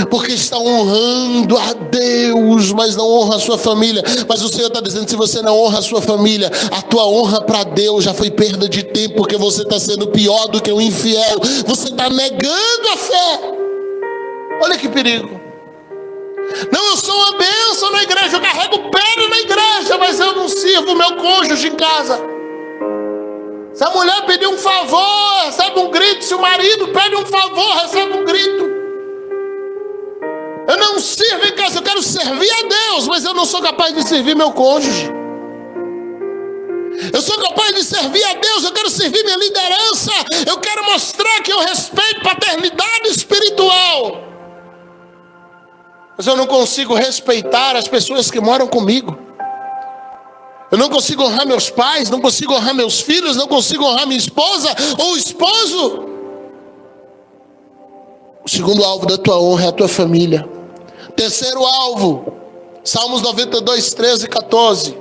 A: porque está honrando a Deus, mas não honra a sua família. Mas o Senhor está dizendo: se você não honra a sua família, a tua honra para Deus já foi perda de tempo, porque você está sendo pior do que o infiel. Você está negando a fé. Olha que perigo. Não, eu sou uma bênção na igreja, eu carrego pedra na igreja, mas eu não sirvo o meu cônjuge em casa. Se a mulher pedir um favor, recebe um grito. Se o marido pede um favor, recebe um grito. Eu não sirvo em casa, eu quero servir a Deus, mas eu não sou capaz de servir meu cônjuge. Eu sou capaz de servir a Deus, eu quero servir minha liderança, eu quero mostrar que eu respeito paternidade espiritual, mas eu não consigo respeitar as pessoas que moram comigo. Eu não consigo honrar meus pais, não consigo honrar meus filhos, não consigo honrar minha esposa ou esposo. O segundo alvo da tua honra é a tua família. Terceiro alvo, Salmos 92, 13 e 14.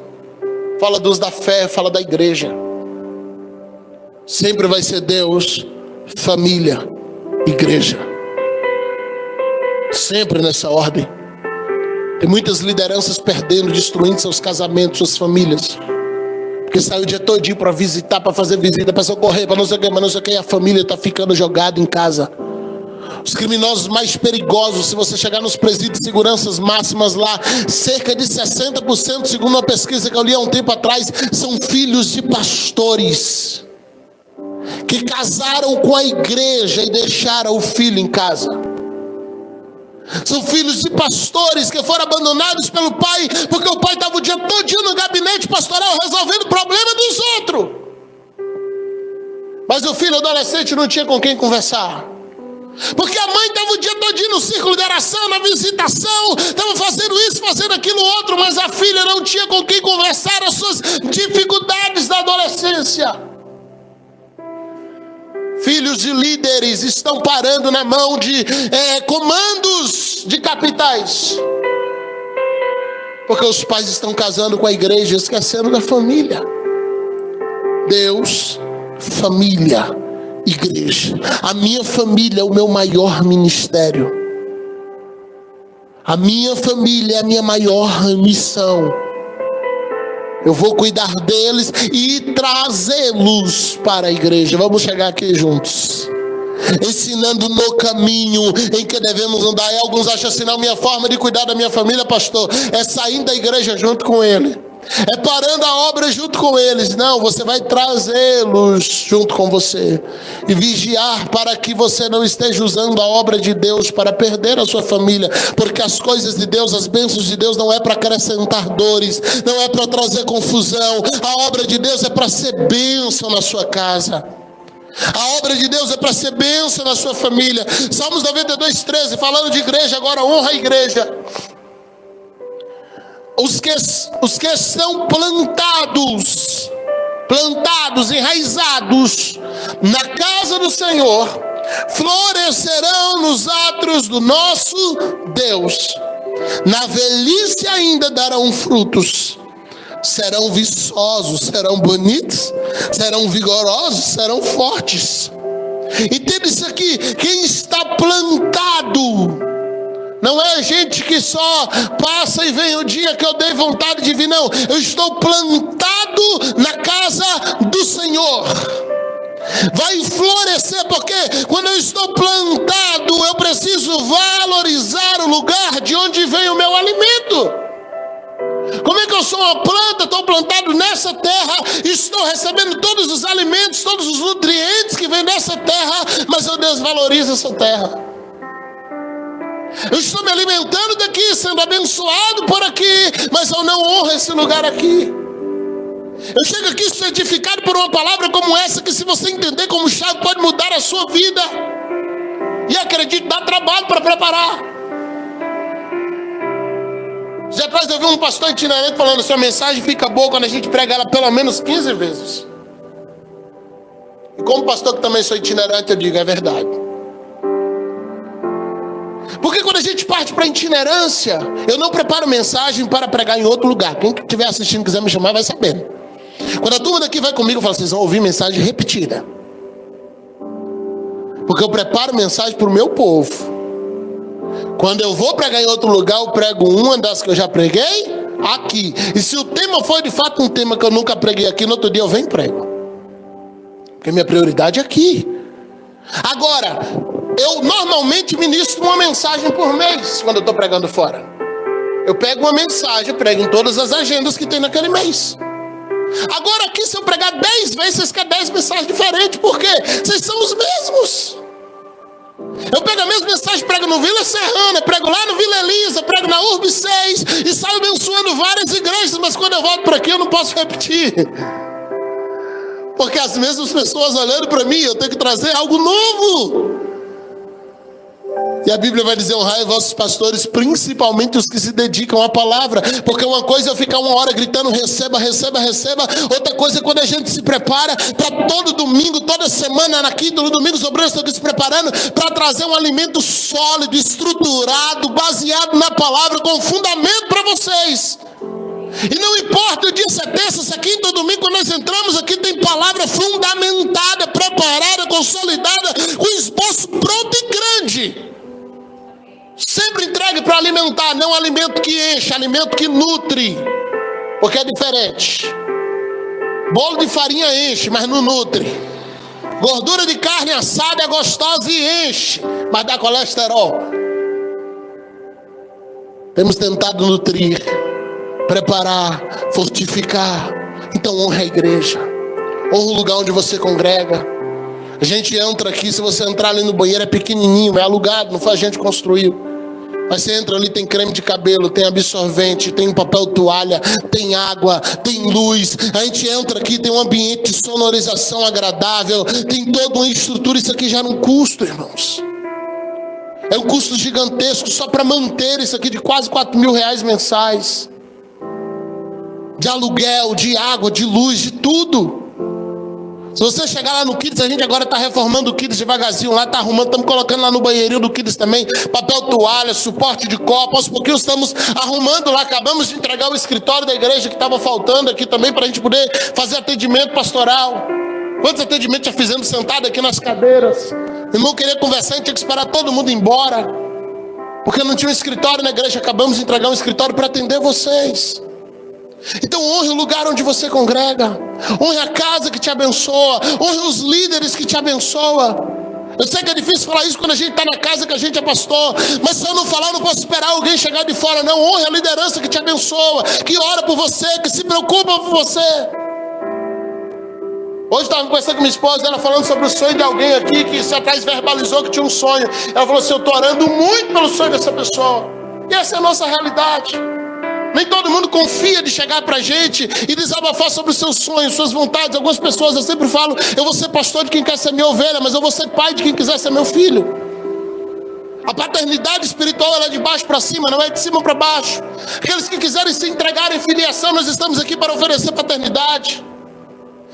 A: Fala dos da fé, fala da igreja. Sempre vai ser Deus, família, igreja. Sempre nessa ordem. Tem muitas lideranças perdendo, destruindo seus casamentos, suas famílias, porque saiu o dia todinho para visitar, para fazer visita, para socorrer, para não sei o que, mas não sei o que, e a família está ficando jogada em casa. Os criminosos mais perigosos, se você chegar nos presídios de seguranças máximas lá, cerca de 60%, segundo uma pesquisa que eu li há um tempo atrás, são filhos de pastores que casaram com a igreja e deixaram o filho em casa. São filhos de pastores que foram abandonados pelo pai, porque o pai estava o dia todinho no gabinete pastoral resolvendo o problema dos outros, mas o filho adolescente não tinha com quem conversar, porque a mãe estava o dia todinho no círculo de oração, na visitação, estava fazendo isso, fazendo aquilo outro, mas a filha não tinha com quem conversar as suas dificuldades da adolescência. Filhos de líderes estão parando na mão de comandos de capitais, porque os pais estão casando com a igreja, esquecendo da família. Deus, família, igreja. A minha família é o meu maior ministério. A minha família é a minha maior missão. Eu vou cuidar deles e trazê-los para a igreja. Vamos chegar aqui juntos, ensinando no caminho em que devemos andar. E alguns acham assim: não, minha forma de cuidar da minha família, pastor, é saindo da igreja junto com ele, é parando a obra junto com eles. Não, você vai trazê-los junto com você e vigiar para que você não esteja usando a obra de Deus para perder a sua família, porque as coisas de Deus, as bênçãos de Deus não é para acrescentar dores, não é para trazer confusão. A obra de Deus é para ser bênção na sua casa. A obra de Deus é para ser bênção na sua família. Salmos 92, 13, falando de igreja, agora honra a igreja. Os que estão plantados, enraizados na casa do Senhor, florescerão nos átrios do nosso Deus. Na velhice ainda darão frutos. Serão viçosos, serão bonitos, serão vigorosos, serão fortes. Entenda isso aqui: quem está plantado não é gente que só passa e vem o dia que eu dei vontade de vir. Não, eu estou plantado na casa do Senhor. Vai florescer, porque quando eu estou plantado, eu preciso valorizar o lugar de onde vem o meu alimento. Como é que eu sou uma planta, estou plantado nessa terra, estou recebendo todos os alimentos, todos os nutrientes que vêm dessa terra, mas eu desvalorizo essa terra? Eu estou me alimentando daqui, sendo abençoado por aqui, mas eu não honro esse lugar aqui. Eu chego aqui sou edificado por uma palavra como essa, que se você entender como chave, pode mudar a sua vida. E acredite, dá trabalho para preparar. Já atrás eu vi um pastor itinerante falando: sua mensagem fica boa quando a gente prega ela pelo menos 15 vezes. E como pastor que também sou itinerante, eu digo, é verdade. Porque quando a gente parte para itinerância, eu não preparo mensagem para pregar em outro lugar. Quem estiver assistindo quiser me chamar vai saber. Quando a turma daqui vai comigo, eu falo: vocês vão ouvir mensagem repetida. Porque eu preparo mensagem para o meu povo. Quando eu vou pregar em outro lugar, eu prego uma das que eu já preguei aqui. E se o tema foi de fato um tema que eu nunca preguei aqui, no outro dia eu venho e prego. Porque minha prioridade é aqui. Agora, eu normalmente ministro uma mensagem por mês quando eu estou pregando fora. Eu pego uma mensagem, prego em todas as agendas que tem naquele mês. Agora aqui, se eu pregar 10 vezes, vocês querem 10 mensagens diferentes. Por quê? Vocês são os mesmos. Eu pego a mesma mensagem, prego no Vila Serrana, prego lá no Vila Elisa, prego na Urbe 6 e saio abençoando várias igrejas, mas quando eu volto para aqui eu não posso repetir. Porque as mesmas pessoas olhando para mim, eu tenho que trazer algo novo. E a Bíblia vai dizer: honrai vossos pastores, principalmente os que se dedicam à palavra. Porque uma coisa é eu ficar uma hora gritando: receba, receba, receba. Outra coisa é quando a gente se prepara para todo domingo, toda semana, aqui no domingo, os obreiros estão aqui se preparando para trazer um alimento sólido, estruturado, baseado na palavra, com fundamento para vocês. E não importa o dia, se é terça, se é quinta ou domingo, quando nós entramos aqui, tem palavra fundamentada, preparada, consolidada, com esboço pronto e grande. Sempre entregue para alimentar, não alimento que enche, alimento que nutre. Porque é diferente. Bolo de farinha enche, mas não nutre. Gordura de carne assada é gostosa e enche, mas dá colesterol. Temos tentado nutrir, preparar, fortificar. Então honra a igreja, honra o lugar onde você congrega. A gente entra aqui, se você entrar ali no banheiro, é pequenininho, é alugado, não foi a gente que construiu. Mas você entra ali, tem creme de cabelo, tem absorvente, tem papel toalha, tem água, tem luz. A gente entra aqui, tem um ambiente de sonorização agradável, tem toda uma estrutura. Isso aqui já era um custo, irmãos. É um custo gigantesco só para manter isso aqui, de quase R$4.000 mensais. De aluguel, de água, de luz, de tudo. Se você chegar lá no Kids, a gente agora está reformando o Kids devagarzinho lá, está arrumando, estamos colocando lá no banheirinho do Kids também, papel toalha, suporte de copo, aos pouquinhos estamos arrumando lá, acabamos de entregar o escritório da igreja que estava faltando aqui também, para a gente poder fazer atendimento pastoral. Quantos atendimentos já fizemos sentado aqui nas cadeiras? O irmão queria conversar, a gente tinha que esperar todo mundo ir embora, porque não tinha um escritório na igreja, acabamos de entregar um escritório para atender vocês. Então honre o lugar onde você congrega, honre a casa que te abençoa, honre os líderes que te abençoam. Eu sei que é difícil falar isso quando a gente está na casa que a gente é pastor, mas se eu não falar, eu não posso esperar alguém chegar de fora, não. Honre a liderança que te abençoa, que ora por você, que se preocupa por você. Hoje estava conversando com minha esposa, ela falando sobre o sonho de alguém aqui, que se atrás verbalizou que tinha um sonho. Ela falou assim: eu estou orando muito pelo sonho dessa pessoa. E essa é a nossa realidade. Nem todo mundo confia de chegar para a gente e desabafar sobre os seus sonhos, suas vontades. Algumas pessoas, eu sempre falo: eu vou ser pastor de quem quer ser minha ovelha, mas eu vou ser pai de quem quiser ser meu filho. A paternidade espiritual, ela é de baixo para cima, não é de cima para baixo. Aqueles que quiserem se entregar em filiação, nós estamos aqui para oferecer paternidade.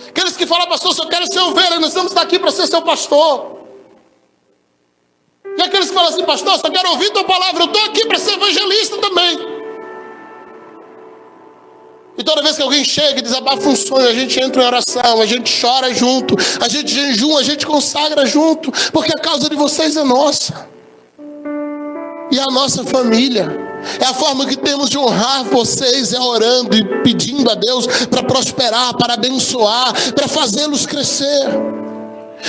A: Aqueles que falam: pastor, se eu quero ser ovelha, nós estamos aqui para ser seu pastor. E aqueles que falam assim: pastor, se eu quero ouvir tua palavra, eu estou aqui para ser evangelista também. E toda vez que alguém chega e desabafa um sonho, a gente entra em oração, a gente chora junto, a gente jejum, a gente consagra junto, porque a causa de vocês é nossa. E a nossa família. É a forma que temos de honrar vocês, é orando e pedindo a Deus para prosperar, para abençoar, para fazê-los crescer.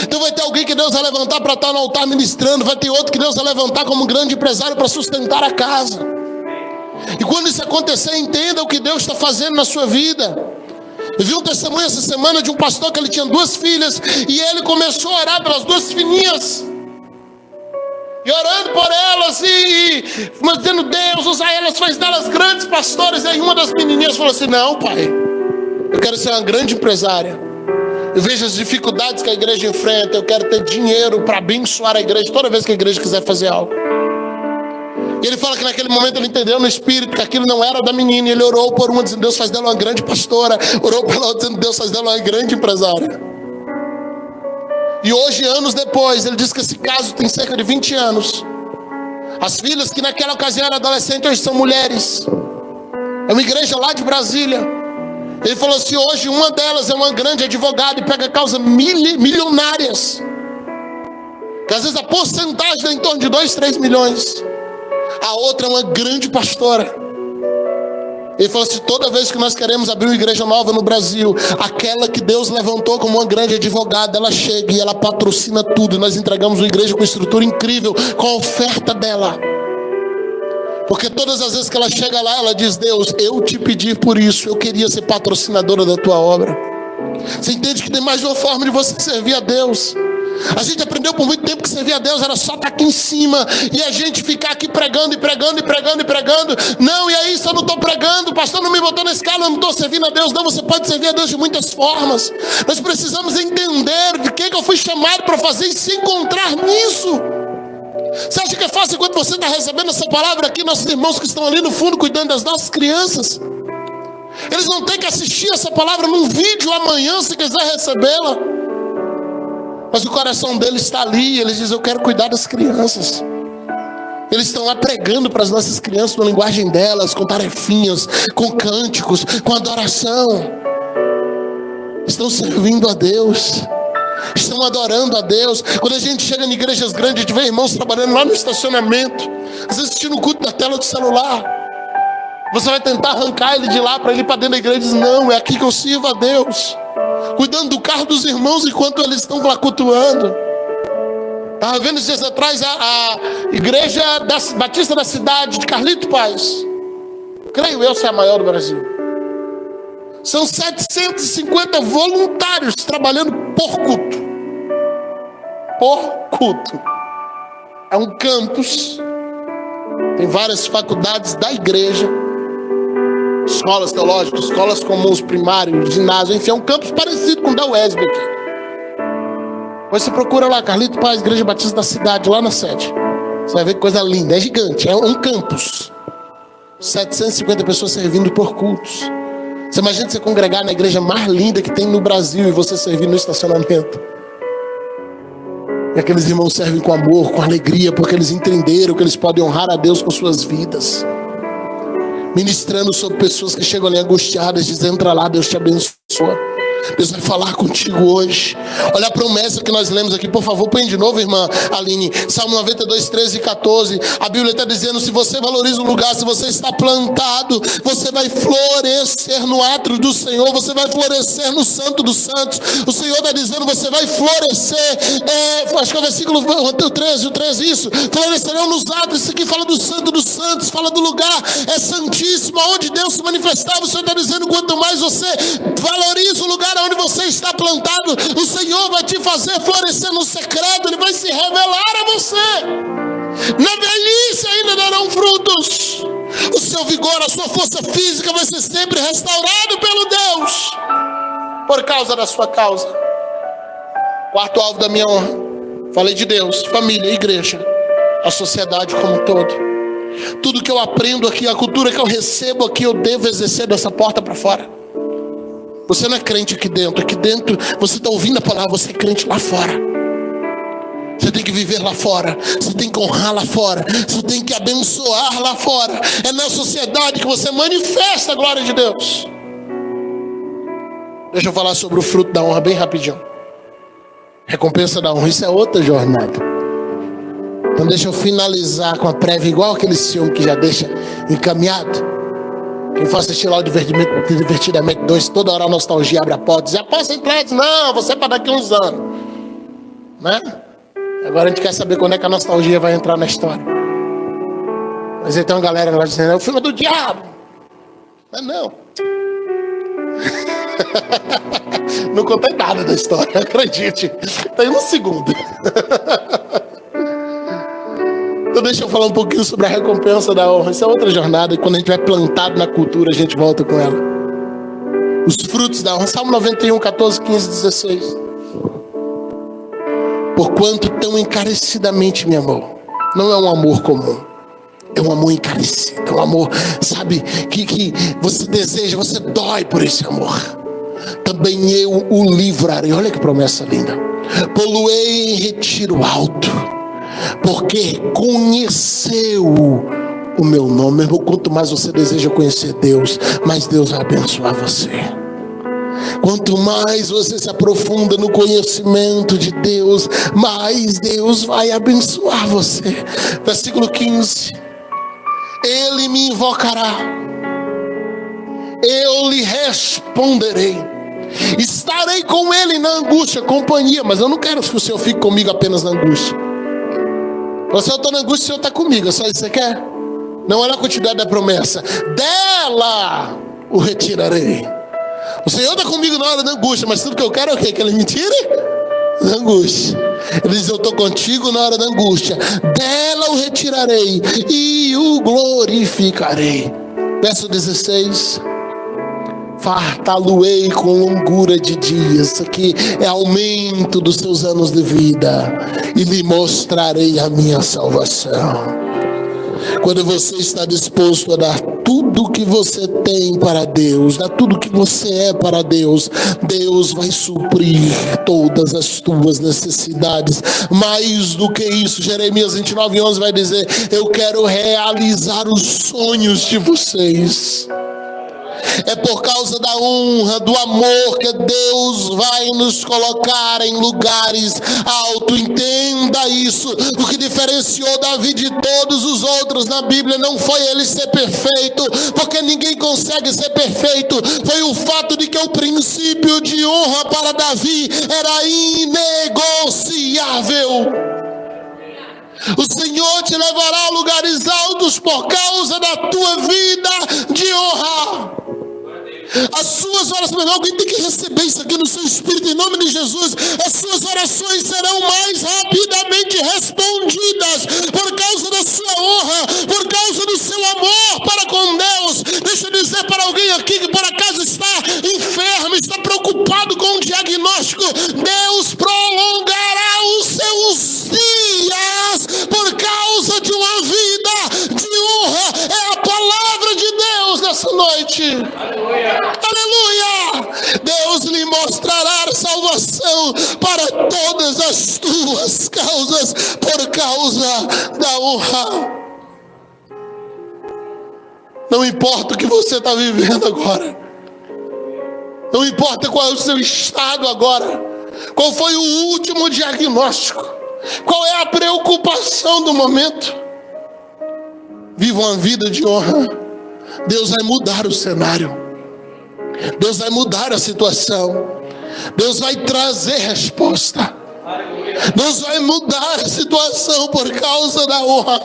A: Então vai ter alguém que Deus vai levantar para estar no altar ministrando, vai ter outro que Deus vai levantar como grande empresário para sustentar a casa. E quando isso acontecer, entenda o que Deus está fazendo na sua vida. Eu vi um testemunho essa semana de um pastor que ele tinha 2 filhas, e ele começou a orar pelas 2 filhinhas. E orando por elas mas dizendo, Deus, usa elas, faz delas grandes pastoras. E aí uma das menininhas falou assim, não, pai, eu quero ser uma grande empresária. Eu vejo as dificuldades que a igreja enfrenta, eu quero ter dinheiro para abençoar a igreja toda vez que a igreja quiser fazer algo. E ele fala que naquele momento ele entendeu no espírito que aquilo não era da menina. E ele orou por uma, dizendo, Deus, faz dela uma grande pastora. Orou por ela, dizendo, Deus, faz dela uma grande empresária. E hoje, anos depois, ele diz que esse caso tem cerca de 20 anos. As filhas que naquela ocasião eram adolescentes, hoje são mulheres. É uma igreja lá de Brasília. Ele falou assim, hoje uma delas é uma grande advogada e pega causas milionárias. Que às vezes a porcentagem é em torno de 2, 3 milhões. A outra é uma grande pastora. Ele falou assim, toda vez que nós queremos abrir uma igreja nova no Brasil, aquela que Deus levantou como uma grande advogada, ela chega e ela patrocina tudo. E nós entregamos uma igreja com estrutura incrível, com a oferta dela. Porque todas as vezes que ela chega lá, ela diz, Deus, eu te pedi por isso, eu queria ser patrocinadora da tua obra. Você entende que tem mais de uma forma de você servir a Deus. A gente aprendeu por muito tempo que servir a Deus era só estar aqui em cima e a gente ficar aqui pregando e pregando e pregando e pregando. Não, e aí se eu não estou pregando, o pastor não me botou na escala, eu não estou servindo a Deus. Não, você pode servir a Deus de muitas formas. Nós precisamos entender de que eu fui chamado para fazer e se encontrar nisso. Você acha que é fácil quando você está recebendo essa palavra aqui, nossos irmãos que estão ali no fundo cuidando das nossas crianças? Eles não têm que assistir essa palavra num vídeo amanhã se quiser recebê-la. Mas o coração deles está ali, eles dizem, eu quero cuidar das crianças. Eles estão lá pregando para as nossas crianças na linguagem delas, com tarefinhas, com cânticos, com adoração. Estão servindo a Deus, estão adorando a Deus. Quando a gente chega em igrejas grandes, a gente vê irmãos trabalhando lá no estacionamento, às vezes assistindo o culto da tela do celular. Você vai tentar arrancar ele de lá para ele ir para dentro da igreja e diz, não, é aqui que eu sirvo a Deus. Cuidando do carro dos irmãos enquanto eles estão lá cultuando. Estava vendo esses dias atrás a igreja Batista da cidade de Carlito Paz. Creio eu ser a maior do Brasil. São 750 voluntários trabalhando por culto. Por culto. É um campus. Tem várias faculdades da igreja. Escolas teológicas, escolas comuns, primários, ginásio, enfim, é um campus parecido com o da UESB aqui. Depois você procura lá, Carlito Paz, Igreja Batista da cidade, lá na sede. Você vai ver que coisa linda, é gigante, é um campus. 750 pessoas servindo por cultos. Você imagina você congregar na igreja mais linda que tem no Brasil e você servir no estacionamento. E aqueles irmãos servem com amor, com alegria, porque eles entenderam que eles podem honrar a Deus com suas vidas. Ministrando sobre pessoas que chegam ali angustiadas, dizendo, entra lá, Deus te abençoa. Deus vai falar contigo hoje. Olha a promessa que nós lemos aqui, por favor, põe de novo, irmã Aline. Salmo 92, 13 e 14. A Bíblia está dizendo, se você valoriza o lugar, se você está plantado, você vai florescer no átrio do Senhor, você vai florescer no Santo dos Santos. O Senhor está dizendo, você vai florescer, acho que é o versículo 13, isso. Florescerão nos átrios, isso aqui fala do Santo dos Santos, fala do lugar, é santíssimo, onde Deus se manifestava. O Senhor está dizendo, quanto mais você valoriza o lugar onde você está plantado, o Senhor vai te fazer florescer no secreto, Ele vai se revelar a você. Na velhice ainda darão frutos. O seu vigor, a sua força física vai ser sempre restaurado pelo Deus, por causa da sua causa. Quarto alvo da minha honra, falei de Deus, família, igreja, a sociedade como um todo. Tudo que eu aprendo aqui, a cultura que eu recebo aqui, eu devo exercer dessa porta para fora. Você não é crente aqui dentro você está ouvindo a palavra, você é crente lá fora. Você tem que viver lá fora, você tem que honrar lá fora, você tem que abençoar lá fora. É na sociedade que você manifesta a glória de Deus. Deixa eu falar sobre o fruto da honra bem rapidinho. Recompensa da honra, isso é outra jornada. Então deixa eu finalizar com a prévia, igual aquele filme que já deixa encaminhado. Quem for assistir lá o Divertidamente 2, toda hora a nostalgia abre a porta e diz, posso entrar? Não, você é para daqui a uns anos, né? Agora a gente quer saber quando é que a nostalgia vai entrar na história. Mas aí tem uma galera lá dizendo, é o filme do diabo. Não. Não contei nada da história, acredite. Tem um segundo. Então deixa eu falar um pouquinho sobre a recompensa da honra. Isso é outra jornada, e quando a gente vai plantado na cultura, a gente volta com ela. Os frutos da honra. Salmo 91, 14, 15, 16. Porquanto tão encarecidamente me amou. Não é um amor comum. É um amor encarecido. É um amor, sabe, que você deseja, você dói por esse amor. Também eu o livrarei. Olha que promessa linda. Poluei em retiro alto, porque conheceu o meu nome. Meu irmão, quanto mais você deseja conhecer Deus, mais Deus vai abençoar você. Quanto mais você se aprofunda no conhecimento de Deus, mais Deus vai abençoar você. Versículo 15. Ele me invocará, eu lhe responderei. Estarei com ele na angústia, companhia. Mas eu não quero que o Senhor fique comigo apenas na angústia. Se eu estou na angústia, o Senhor está comigo. É só isso que você quer? Não é na quantidade da promessa. Dela o retirarei. O Senhor está comigo na hora da angústia, mas tudo que eu quero é o quê? Que Ele me tire da angústia. Ele diz: eu estou contigo na hora da angústia. Dela o retirarei e o glorificarei. Verso 16. Fartá-lo-ei com longura de dias. Isso aqui é aumento dos seus anos de vida. E lhe mostrarei a minha salvação. Quando você está disposto a dar tudo que você tem para Deus, dar tudo que você é para Deus, Deus vai suprir todas as tuas necessidades. Mais do que isso, Jeremias 29:11 vai dizer: eu quero realizar os sonhos de vocês. É por causa da honra, do amor, que Deus vai nos colocar em lugares altos. Entenda isso. O que diferenciou Davi de todos os outros na Bíblia não foi ele ser perfeito, porque ninguém consegue ser perfeito. Foi o fato de que o princípio de honra para Davi era inegociável. O Senhor te levará a lugares altos por causa da tua vida de honra. As suas orações, alguém tem que receber isso aqui no seu espírito, em nome de Jesus. As suas orações serão mais rapidamente respondidas por causa da sua honra, por causa do seu amor para com Deus. Deixa eu dizer para alguém aqui que por acaso está enfermo, está preocupado com o diagnóstico: Deus prolongará os seus dias por causa de uma vida de honra. É a palavra de Deus nessa noite. Aleluia. Aleluia! Deus lhe mostrará salvação para todas as tuas causas, por causa da honra. Não importa o que você está vivendo agora, não importa qual é o seu estado agora, qual foi o último diagnóstico, qual é a preocupação do momento, viva uma vida de honra. Deus vai mudar o cenário. Deus vai mudar a situação. Deus vai trazer resposta. Deus vai mudar a situação por causa da honra.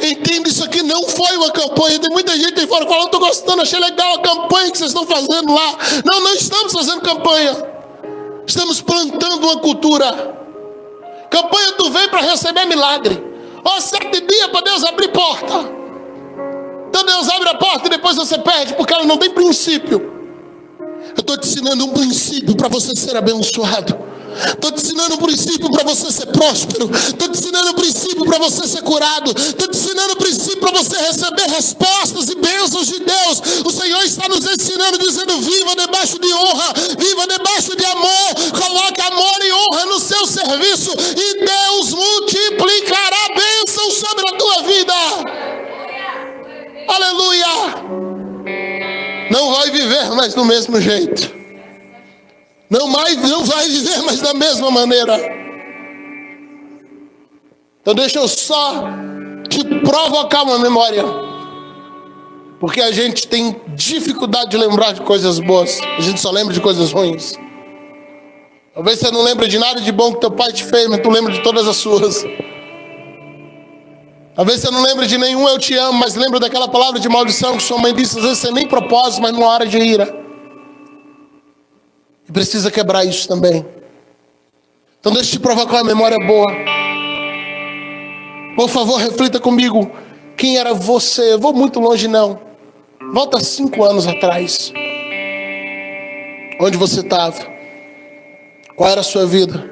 A: Entenda, isso aqui não foi uma campanha. Tem muita gente aí fora falando: estou gostando, achei legal a campanha que vocês estão fazendo lá. Não, não estamos fazendo campanha. Estamos plantando uma cultura. Campanha tu vem para receber milagre. 7 dias para Deus abrir porta. Então Deus abre a porta e depois você perde, porque ela não tem princípio. Eu estou te ensinando um princípio para você ser abençoado. Estou te ensinando um princípio para você ser próspero. Estou te ensinando um princípio para você ser curado. Estou te ensinando um princípio para você receber respostas e bênçãos de Deus. O Senhor está nos ensinando, dizendo: viva debaixo de honra, viva debaixo de amor. Coloque amor e honra no seu serviço, e Deus multiplicará bênçãos sobre a tua vida. Aleluia! Não vai viver mais do mesmo jeito. Não vai viver mais da mesma maneira. Então deixa eu só te provocar uma memória. Porque a gente tem dificuldade de lembrar de coisas boas. A gente só lembra de coisas ruins. Talvez você não lembre de nada de bom que teu pai te fez, mas tu lembra de todas as suas. Talvez você não lembre de nenhum "eu te amo", mas lembra daquela palavra de maldição que sua mãe disse, às vezes sem nem propósito, mas numa hora de ira. E precisa quebrar isso também. Então deixa eu te provocar uma memória boa. Por favor, reflita comigo. Quem era você? Eu vou muito longe não. Volta 5 anos atrás. Onde você estava? Qual era a sua vida?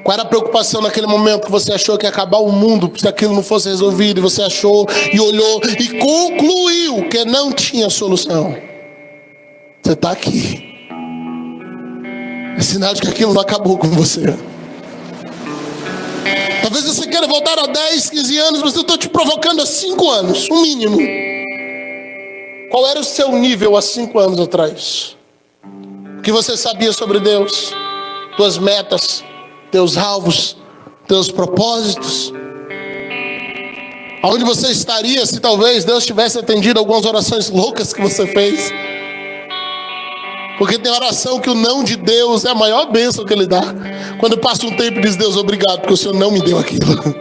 A: Qual era a preocupação naquele momento que você achou que ia acabar o mundo se aquilo não fosse resolvido? E você achou e olhou e concluiu que não tinha solução. Você está aqui. É sinal de que aquilo não acabou com você. Talvez você queira voltar a 10, 15 anos, mas eu estou te provocando há 5 anos, o mínimo. Qual era o seu nível há 5 anos atrás? O que você sabia sobre Deus? Tuas metas, teus alvos, teus propósitos? Aonde você estaria se talvez Deus tivesse atendido algumas orações loucas que você fez? Porque tem oração que o não de Deus é a maior bênção que Ele dá. Quando passa um tempo e diz: Deus, obrigado, porque o Senhor não me deu aquilo.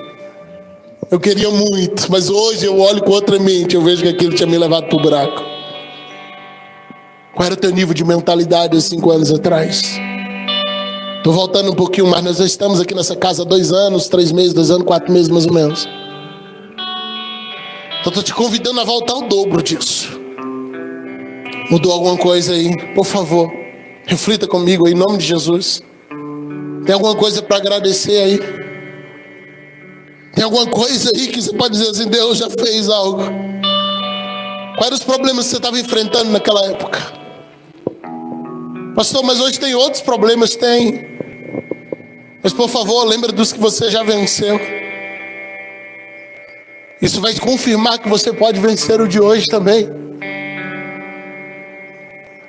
A: Eu queria muito, mas hoje eu olho com outra mente, eu vejo que aquilo tinha me levado para o buraco. Qual era o teu nível de mentalidade há 5 anos atrás? Estou voltando um pouquinho, mas nós já estamos aqui nessa casa há 2 anos, 3 meses, 2 anos, 4 meses mais ou menos. Então estou te convidando a voltar ao dobro disso. Mudou alguma coisa aí? Por favor, reflita comigo aí, em nome de Jesus. Tem alguma coisa para agradecer aí? Tem alguma coisa aí que você pode dizer assim: Deus já fez algo? Quais eram os problemas que você estava enfrentando naquela época? Pastor, mas hoje tem outros problemas? Tem. Mas por favor, lembra dos que você já venceu. Isso vai confirmar que você pode vencer o de hoje também.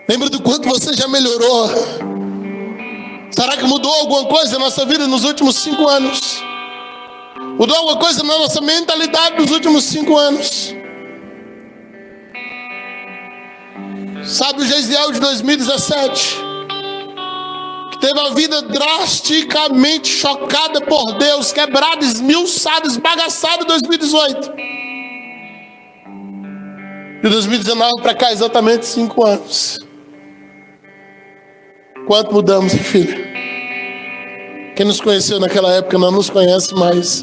A: Lembra do quanto você já melhorou. Será que mudou alguma coisa na nossa vida nos últimos 5 anos? Mudou alguma coisa na nossa mentalidade nos últimos 5 anos? Sabe o Geisiel de 2017? Que teve a vida drasticamente chocada por Deus, quebrada, esmiuçada, esbagaçada em 2018. De 2019 para cá, exatamente 5 anos. Quanto mudamos, filho? Quem nos conheceu naquela época não nos conhece mais.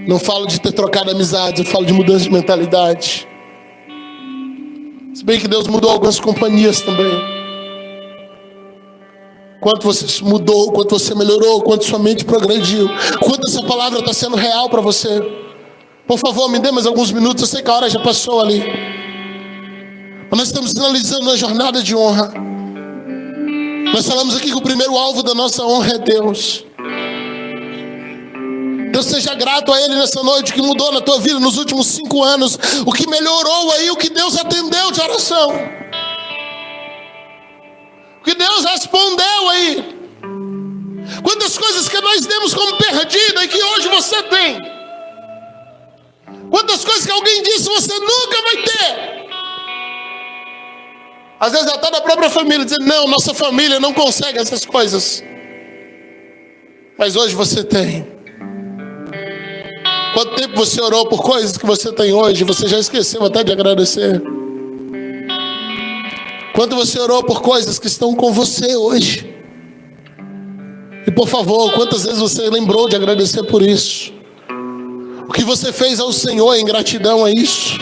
A: Não falo de ter trocado amizades, eu falo de mudança de mentalidade. Se bem que Deus mudou algumas companhias também. Quanto você mudou, quanto você melhorou, quanto sua mente progrediu, quanto essa palavra está sendo real para você. Por favor, me dê mais alguns minutos, eu sei que a hora já passou ali. Mas nós estamos finalizando uma jornada de honra. Nós falamos aqui que o primeiro alvo da nossa honra é Deus. Deus, seja grato a Ele nessa noite, o que mudou na tua vida nos últimos 5 anos, o que melhorou aí, o que Deus atendeu de oração, o que Deus respondeu aí. Quantas coisas que nós demos como perdida e que hoje você tem. Quantas coisas que alguém disse você nunca vai ter. Às vezes até da própria família, dizendo: não, nossa família não consegue essas coisas. Mas hoje você tem. Quanto tempo você orou por coisas que você tem hoje, você já esqueceu até de agradecer? Quanto você orou por coisas que estão com você hoje? E por favor, quantas vezes você lembrou de agradecer por isso? O que você fez ao Senhor em gratidão a isso?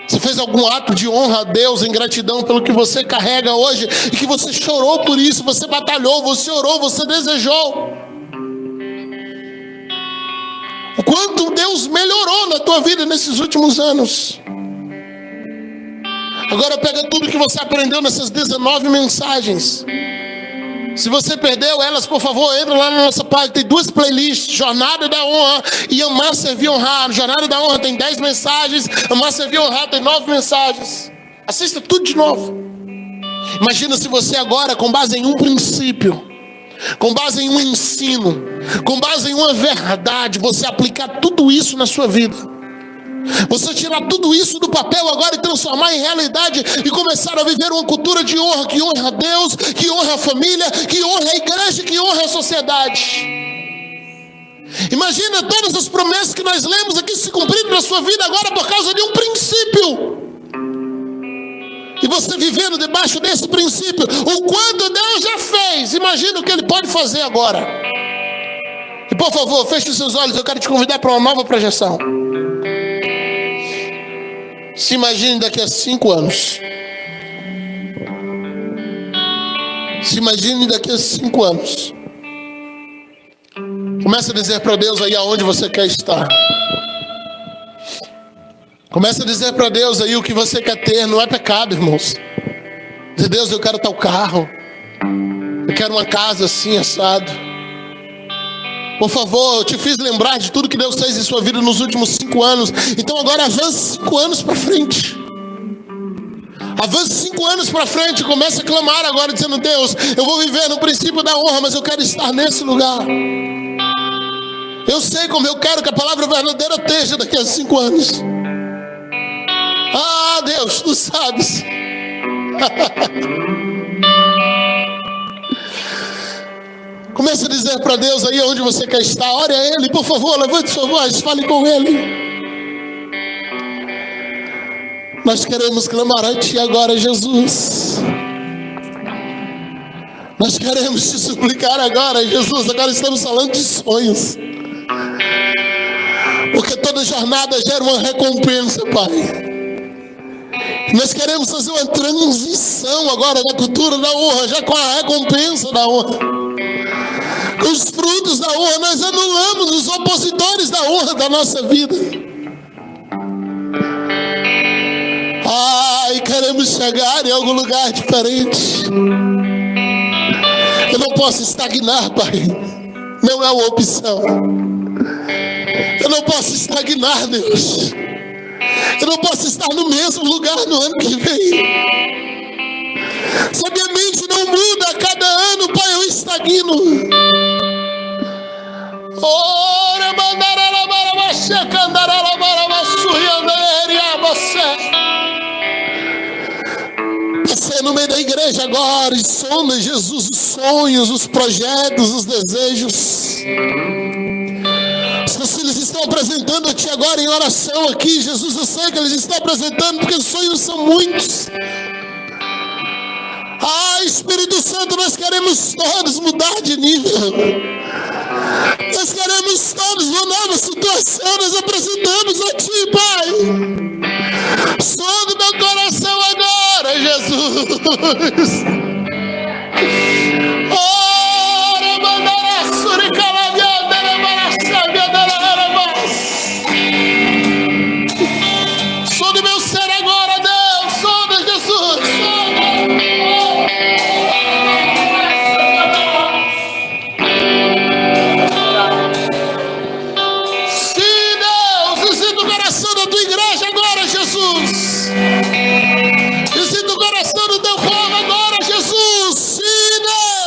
A: Você fez algum ato de honra a Deus em gratidão pelo que você carrega hoje e que você chorou por isso, você batalhou, você orou, você desejou? O quanto Deus melhorou na tua vida nesses últimos anos. Agora pega tudo que você aprendeu nessas 19 mensagens. Se você perdeu elas, por favor, entra lá na nossa página. Tem 2 playlists: Jornada da Honra e Amar, Servir, Honrar. Jornada da Honra tem 10 mensagens, Amar, Servir, Honrar tem 9 mensagens. Assista tudo de novo. Imagina se você agora, com base em um princípio, com base em um ensino, com base em uma verdade, você aplicar tudo isso na sua vida. Você tirar tudo isso do papel agora e transformar em realidade e começar a viver uma cultura de honra, que honra a Deus, que honra a família, que honra a igreja, que honra a sociedade. Imagina todas as promessas que nós lemos aqui se cumprindo na sua vida agora por causa de um princípio. E você vivendo debaixo desse princípio, o quanto Deus já fez, imagina o que Ele pode fazer agora. E por favor, feche os seus olhos, eu quero te convidar para uma nova projeção. Se imagine daqui a 5 anos. Se imagine daqui a 5 anos. Comece a dizer para Deus aí aonde você quer estar. Comece a dizer para Deus aí o que você quer ter. Não é pecado, irmãos. Dizer, Deus, eu quero tal carro. Eu quero uma casa assim, assado. Por favor, eu te fiz lembrar de tudo que Deus fez em sua vida nos últimos 5 anos. Então agora avance 5 anos para frente. Avance 5 anos para frente. Comece a clamar agora dizendo, Deus, eu vou viver no princípio da honra, mas eu quero estar nesse lugar. Eu sei como eu quero que a palavra verdadeira esteja daqui a 5 anos. Ah, Deus, tu sabes. Comece a dizer para Deus aí onde você quer estar. Ore a Ele, por favor, levante sua voz, fale com Ele. Nós queremos clamar a Ti agora, Jesus. Nós queremos Te suplicar agora, Jesus. Agora estamos falando de sonhos. Porque toda jornada gera uma recompensa, Pai. Nós queremos fazer uma transição agora da cultura da honra, já com a recompensa da honra. Com os frutos da honra, nós anulamos os opositores da honra da nossa vida. Ai, queremos chegar em algum lugar diferente. Eu não posso estagnar, Pai. Não é uma opção. Eu não posso estagnar, Deus. Eu não posso estar no mesmo lugar no ano que vem. Se a minha mente não muda a cada ano, Pai, eu estagno. Ora, passei no meio da igreja agora e sonda, Jesus, os sonhos, os projetos, os desejos. Os meus filhos estão apresentando a Ti agora em oração aqui, Jesus. Eu sei que eles estão apresentando porque os sonhos são muitos. Ah, Espírito Santo, nós queremos todos mudar de nível. Nós queremos todos uma nova situação. Nós apresentamos a Ti, Pai. Sonda meu coração agora, Jesus. Ora, mandara suricalaviada, sonda meu ser agora, Deus. Sonda, Jesus. Sim, Deus. Visita o coração da Tua igreja agora, Jesus. Visita o coração do Teu povo agora, Jesus. Sim,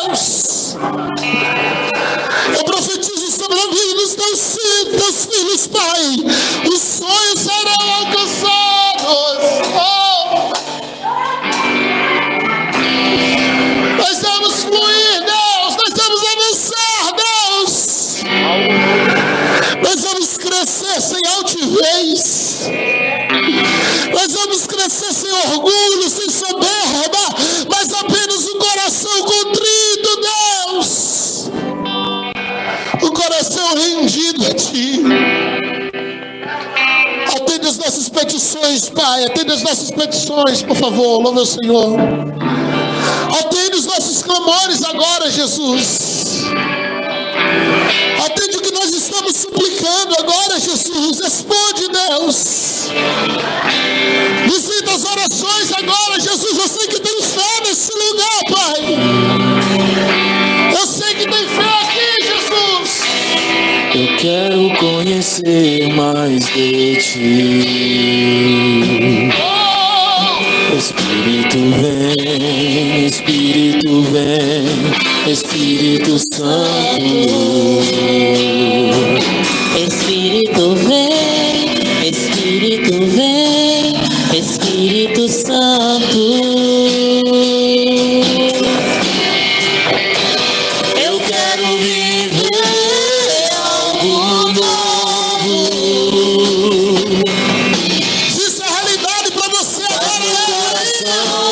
A: Deus. Eu profetizo sobre a vida dos Teus filhos, Pai. Os sonhos serão alcançados. Oh. Nós vamos fluir, Deus. Nós vamos avançar, Deus. Nós vamos crescer sem altivez. Nós vamos crescer sem orgulho, sem soberba, mas apenas um coração contrito, Deus. Um coração rendido a Ti. Atende as nossas petições, Pai. Atende as nossas petições, por favor. Louve o Senhor. Atende os nossos clamores agora, Jesus. Atende o que nós estamos suplicando agora, Jesus. Responde, Deus. Visita as orações agora, Jesus. Eu sei que tem fé nesse lugar, Pai. Eu sei que tem fé aqui, Jesus.
B: Eu quero conhecer mais de Ti. Espírito vem, Espírito vem, Espírito Santo.
C: Espírito vem, Espírito vem, Espírito Santo.
B: Eu quero viver algo novo.
A: Se isso é realidade para você agora,
B: Coração